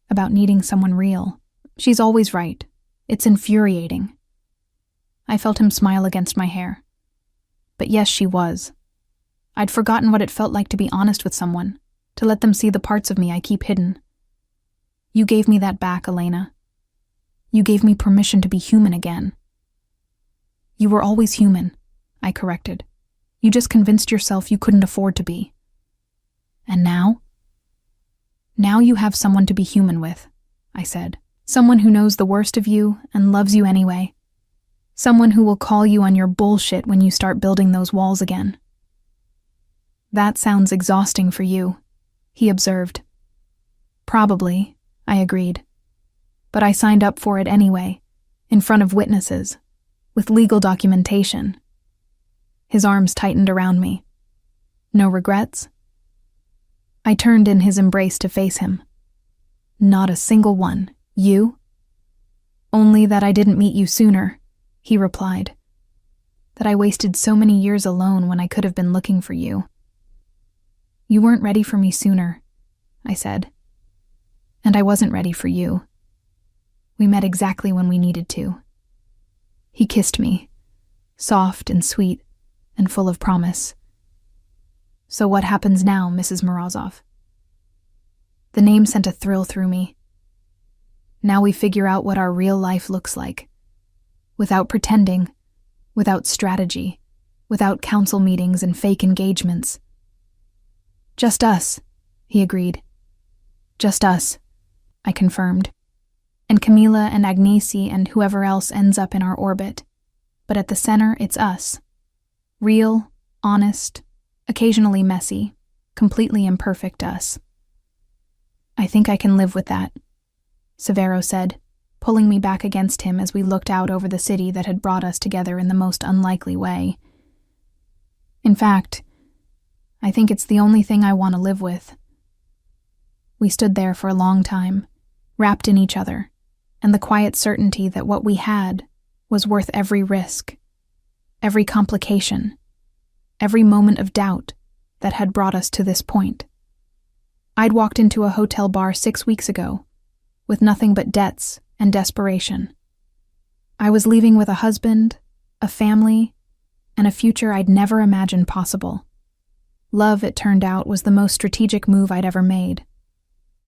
about needing someone real. She's always right. It's infuriating." I felt him smile against my hair. But yes, she was. I'd forgotten what it felt like to be honest with someone, to let them see the parts of me I keep hidden. You gave me that back, Elena. You gave me permission to be human again. You were always human, I corrected. You just convinced yourself you couldn't afford to be. And now? Now you have someone to be human with, I said. Someone who knows the worst of you and loves you anyway. Someone who will call you on your bullshit when you start building those walls again. That sounds exhausting for you, he observed. Probably, I agreed. But I signed up for it anyway, in front of witnesses, with legal documentation. His arms tightened around me. No regrets? I turned in his embrace to face him. Not a single one. You? Only that I didn't meet you sooner, he replied. That I wasted so many years alone when I could have been looking for you. You weren't ready for me sooner, I said. And I wasn't ready for you. We met exactly when we needed to. He kissed me, soft and sweet and full of promise. So what happens now, Mrs. Morazzov? The name sent a thrill through me. Now we figure out what our real life looks like. Without pretending, without strategy, without council meetings and fake engagements. Just us, he agreed. Just us, I confirmed. And Camila and Agnesi and whoever else ends up in our orbit. But at the center, it's us. Real, honest, occasionally messy, completely imperfect us. I think I can live with that, Severo said, pulling me back against him as we looked out over the city that had brought us together in the most unlikely way. In fact, I think it's the only thing I want to live with. We stood there for a long time, wrapped in each other, and the quiet certainty that what we had was worth every risk, every complication, every moment of doubt that had brought us to this point. I'd walked into a hotel bar 6 weeks ago, with nothing but debts and desperation. I was leaving with a husband, a family, and a future I'd never imagined possible. Love, it turned out, was the most strategic move I'd ever made.